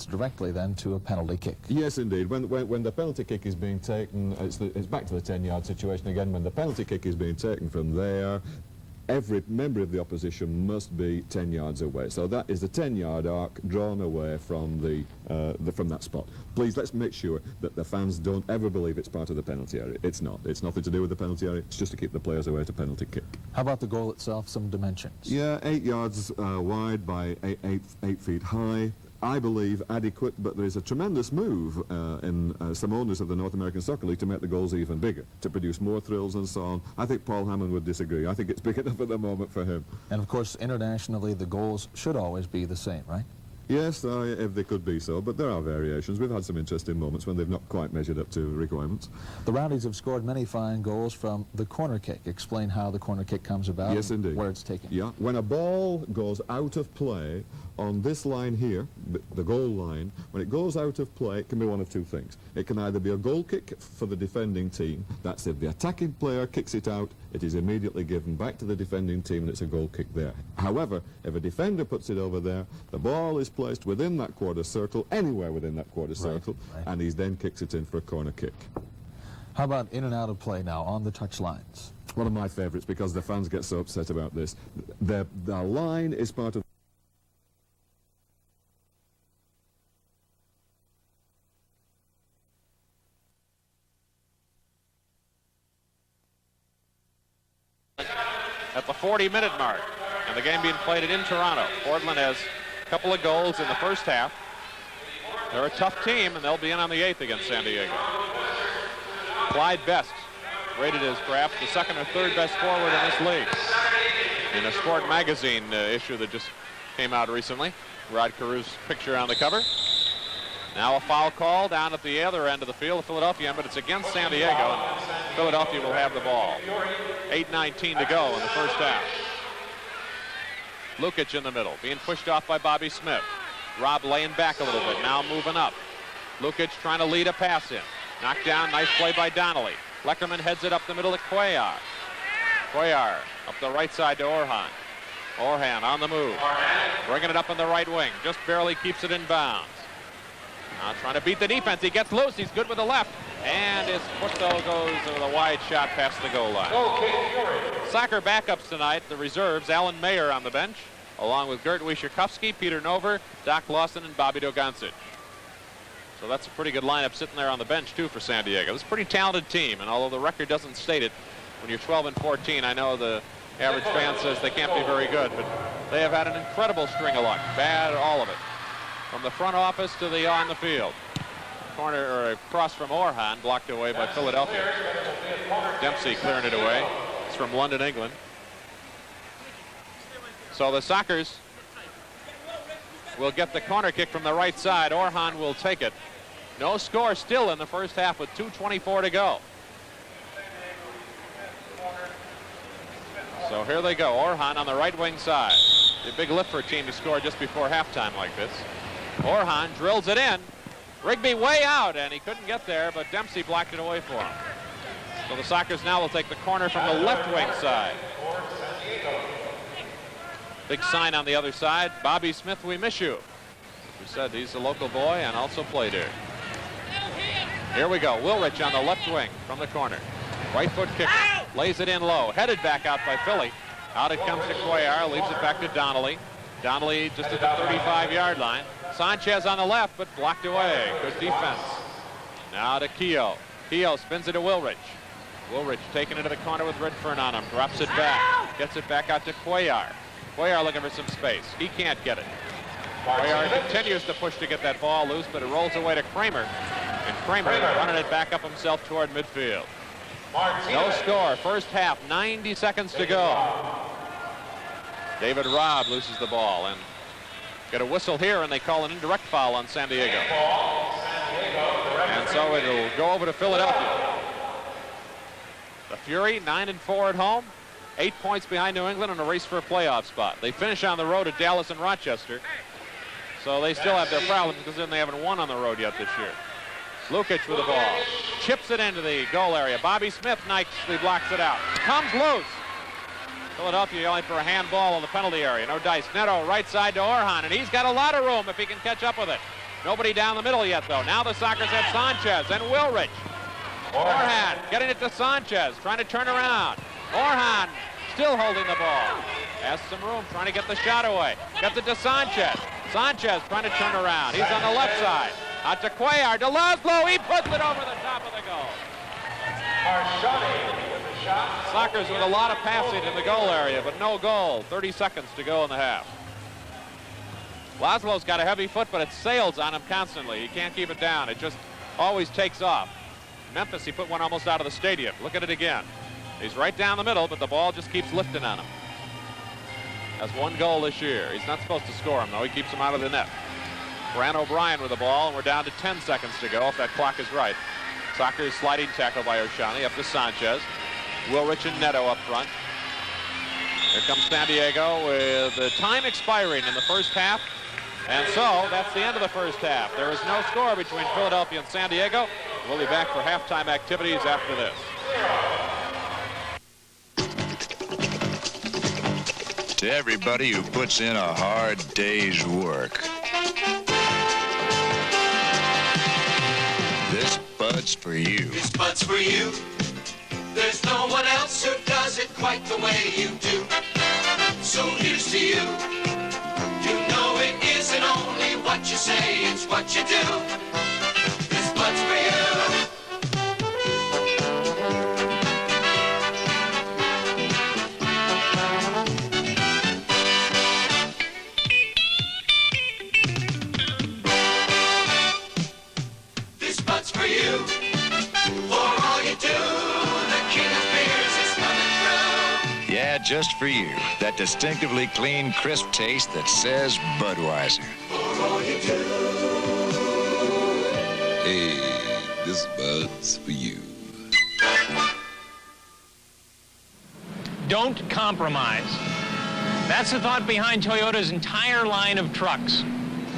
directly then to a penalty kick. Yes, indeed. When the penalty kick is being taken, it's back to the 10-yard situation again. When the penalty kick is being taken from there, every member of the opposition must be 10 yards away. So that is the 10-yard arc drawn away from from that spot. Please, let's make sure that the fans don't ever believe it's part of the penalty area. It's not. It's nothing to do with the penalty area. It's just to keep the players away to penalty kick. How about the goal itself, some dimensions? Yeah, 8 yards wide by 8 feet high. I believe adequate, but there is a tremendous move in some owners of the North American Soccer League to make the goals even bigger, to produce more thrills and so on. I think Paul Hammond would disagree. I think it's big enough at the moment for him. And of course, internationally, the goals should always be the same, right? Yes, if they could be so, but there are variations. We've had some interesting moments when they've not quite measured up to requirements. The Rowdies have scored many fine goals from the corner kick. Explain how the corner kick comes about. Yes, indeed. Where it's taken. Yeah, when a ball goes out of play on this line here, the goal line, when it goes out of play, it can be one of two things. It can either be a goal kick for the defending team. That's if the attacking player kicks it out, it is immediately given back to the defending team and it's a goal kick there. However, if a defender puts it over there, the ball is placed within that quarter circle, anywhere within that quarter circle, and he then kicks it in for a corner kick. How about in and out of play now, on the touch lines? One of my favorites because the fans get so upset about this. The line is part of at the 40-minute mark, and the game being played in Toronto. Portland has a couple of goals in the first half, They're a tough team, and they'll be in on the 8th against San Diego. Clyde Best, rated as perhaps the 2nd or 3rd best forward in this league. In a Sport magazine issue that just came out recently, Rod Carew's picture on the cover. Now a foul call down at the other end of the field, the Philadelphia end, but it's against San Diego, and Philadelphia will have the ball. 8:19 to go in the first half. Lukic in the middle, being pushed off by Bobby Smith. Rob laying back a little bit, now moving up. Lukic trying to lead a pass in. Knocked down, nice play by Donnelly. Leckerman heads it up the middle to Cuellar. Cuellar up the right side to Orhan. Orhan on the move. Bringing it up in the right wing. Just barely keeps it in bounds. Now trying to beat the defense. He gets loose. He's good with the left. And his foot, though, goes with a wide shot past the goal line. Soccer backups tonight, the reserves. Alan Mayer on the bench, along with Gert Wyszykowski, Peter Nover, Doc Lawson, and Bobby Dogancic. So that's a pretty good lineup sitting there on the bench, too, for San Diego. It's a pretty talented team, and although the record doesn't state it, when you're 12-14, I know the average fan says they can't be very good, but they have had an incredible string of luck. Bad, all of it. From the front office to the on the field. Corner, or across from Orhan, blocked away by Philadelphia. Dempsey clearing it away. It's from London, England. So the Sockers will get the corner kick from the right side. Orhan will take it. No score still in the first half with 2:24 to go. So here they go. Orhan on the right wing side. A big lift for a team to score just before halftime like this. Orhan drills it in. Rigby way out, and he couldn't get there, but Dempsey blocked it away for him. So the Sockers now will take the corner from the left wing side. Big sign on the other side. Bobby Smith, we miss you. We said he's a local boy and also played here. Here we go. Wilrich on the left wing from the corner. Right foot kick. Lays it in low. Headed back out by Philly. Out it comes to Cuellar. Leaves it back to Donnelly. Donnelly just at the 35-yard line. Sanchez on the left, but blocked away. Good defense. Now to Keogh. Keogh spins it to Wilrich. Wilrich taking it to the corner with Redfern on him. Drops it back. Gets it back out to Cuellar. Cuellar looking for some space. He can't get it. Cuellar continues to push to get that ball loose, but it rolls away to Kramer. And Kramer running it back up himself toward midfield. No score. First half, 90 seconds to go. David Robb loses the ball and get a whistle here, and they call an indirect foul on San Diego. And so it'll go over to Philadelphia. The Fury, 9-4 at home, 8 points behind New England in a race for a playoff spot. They finish on the road at Dallas and Rochester, so they still have their problems because then they haven't won on the road yet this year. Lukic with the ball. Chips it into the goal area. Bobby Smith nicely blocks it out. Comes loose. Philadelphia yelling for a handball in the penalty area. No dice. Neto right side to Orhan, and he's got a lot of room if he can catch up with it. Nobody down the middle yet, though. Now the Sockers have Sanchez and Wilrich. Orhan getting it to Sanchez, trying to turn around. Orhan still holding the ball. Has some room, trying to get the shot away. Gets it to Sanchez. Sanchez trying to turn around. He's on the left side. Out to Cuellar. To Laszlo. He puts it over the top of the goal. Sockers with a lot of passing in the goal area, but no goal. 30 seconds to go in the half. Laszlo's got a heavy foot, but it sails on him constantly. He can't keep it down. It just always takes off. Memphis, he put one almost out of the stadium. Look at it again. He's right down the middle, but the ball just keeps lifting on him. Has one goal this year. He's not supposed to score him, though. He keeps him out of the net. Fran O'Brien with the ball, and we're down to 10 seconds to go, if that clock is right. Sockers sliding tackle by O'Shaughnessy up to Sanchez. Wilrich and Neto up front. Here comes San Diego with the time expiring in the first half. And so that's the end of the first half. There is no score between Philadelphia and San Diego. We'll be back for halftime activities after this. To everybody who puts in a hard day's work, this Bud's for you. This Bud's for you. There's no one else who does it quite the way you do. So here's to you. You know it isn't only what you say, it's what you do. This Bud's for you. you. For all you do, the king of beers is coming through. Yeah, just for you. That distinctively clean, crisp taste that says Budweiser. For all you do. Hey, this Bud's for you. Don't compromise. That's the thought behind Toyota's entire line of trucks.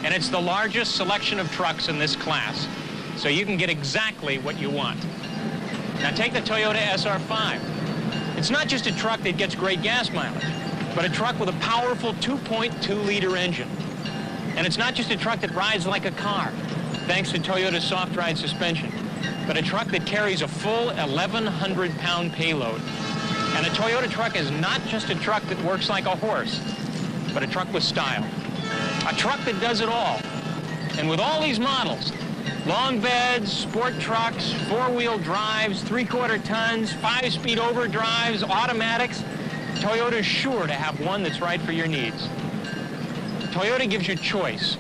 And it's the largest selection of trucks in this class. So you can get exactly what you want. Now take the Toyota SR5. It's not just a truck that gets great gas mileage, but a truck with a powerful 2.2-liter engine. And it's not just a truck that rides like a car, thanks to Toyota's soft ride suspension, but a truck that carries a full 1,100-pound payload. And a Toyota truck is not just a truck that works like a horse, but a truck with style. A truck that does it all. And with all these models, long beds, sport trucks, four-wheel drives, three-quarter tons, 5-speed overdrives, automatics, Toyota's sure to have one that's right for your needs. Toyota gives you choice,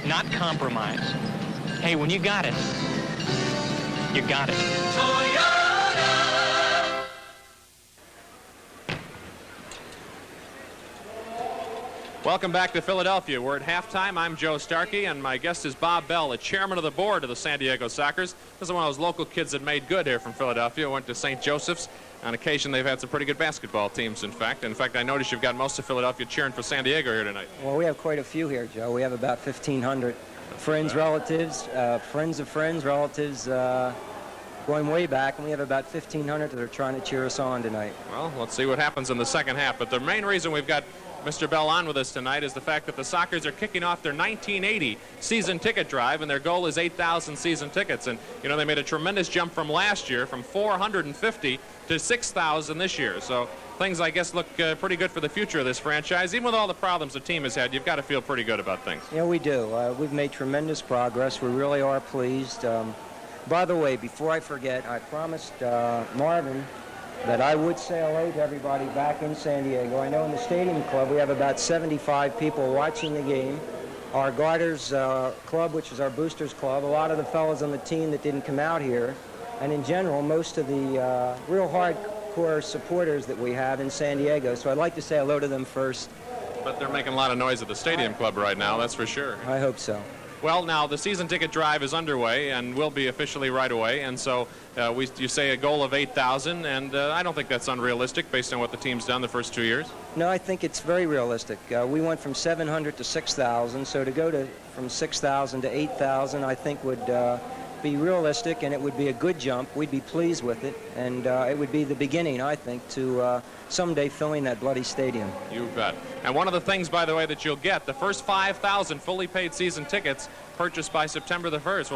not compromise. Hey, when you got it, you got it. Toyota. Welcome back to Philadelphia. We're at halftime. I'm Joe Starkey, and my guest is Bob Bell, the chairman of the board of the San Diego Sockers. This is one of those local kids that made good here from Philadelphia. Went to St. Joseph's. On occasion, they've had some pretty good basketball teams, in fact. In fact, I noticed you've got most of Philadelphia cheering for San Diego here tonight. Well, we have quite a few here, Joe. We have about 1,500 friends, relatives, friends of friends, relatives, going way back, and we have about 1,500 that are trying to cheer us on tonight. Well, let's see what happens in the second half. But the main reason we've got Mr. Bell on with us tonight is the fact that the Sockers are kicking off their 1980 season ticket drive, and their goal is 8,000 season tickets. And, you know, they made a tremendous jump from last year, from 450 to 6,000 this year. So things, I guess, look pretty good for the future of this franchise. Even with all the problems the team has had, you've got to feel pretty good about things. Yeah, we do. We've made tremendous progress. We really are pleased. By the way, before I forget, I promised Marvin that I would say hello to everybody back in San Diego. I know in the Stadium Club we have about 75 people watching the game. Our Garters Club, which is our boosters club, a lot of the fellows on the team that didn't come out here, and in general, most of the real hardcore supporters that we have in San Diego. So I'd like to say hello to them first. But they're making a lot of noise at the Stadium Club right now, that's for sure. I hope so. Well, now the season ticket drive is underway and will be officially right away. And so you say a goal of 8,000, and I don't think that's unrealistic based on what the team's done the first 2 years. No, I think it's very realistic. We went from 700 to 6,000, so to go from 6,000 to 8,000, I think would be realistic, and it would be a good jump. We'd be pleased with it, and it would be the beginning, I think, to someday filling that bloody stadium. You bet. And one of the things, by the way, that you'll get, the first 5,000 fully paid season tickets purchased by September the 1st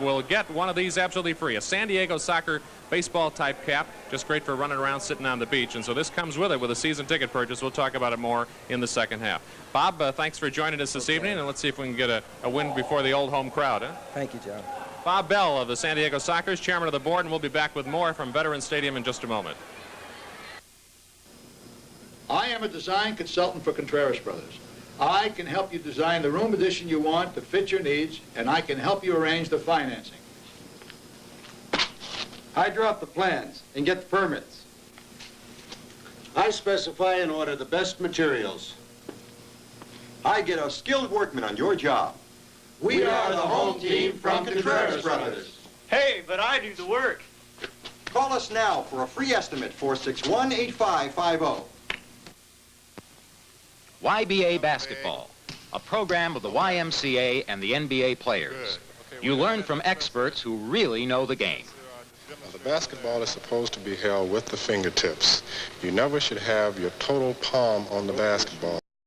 will get one of these absolutely free, a San Diego Soccer baseball type cap, just great for running around sitting on the beach. And so this comes with it with a season ticket purchase. We'll talk about it more in the second half. Bob, thanks for joining us this evening, and let's see if we can get a win before the old home crowd. Huh? Thank you, Joe. Bob Bell of the San Diego Sockers, chairman of the board, and we'll be back with more from Veterans Stadium in just a moment. I am a design consultant for Contreras Brothers. I can help you design the room addition you want to fit your needs, and I can help you arrange the financing. I draw up the plans and get the permits. I specify and order the best materials. I get a skilled workman on your job. We are the home team from Contreras Brothers. Hey, but I do the work. Call us now for a free estimate, 461-8550. YBA Basketball, a program of the YMCA and the NBA players. You learn from experts who really know the game. Now, the basketball is supposed to be held with the fingertips. You never should have your total palm on the basketball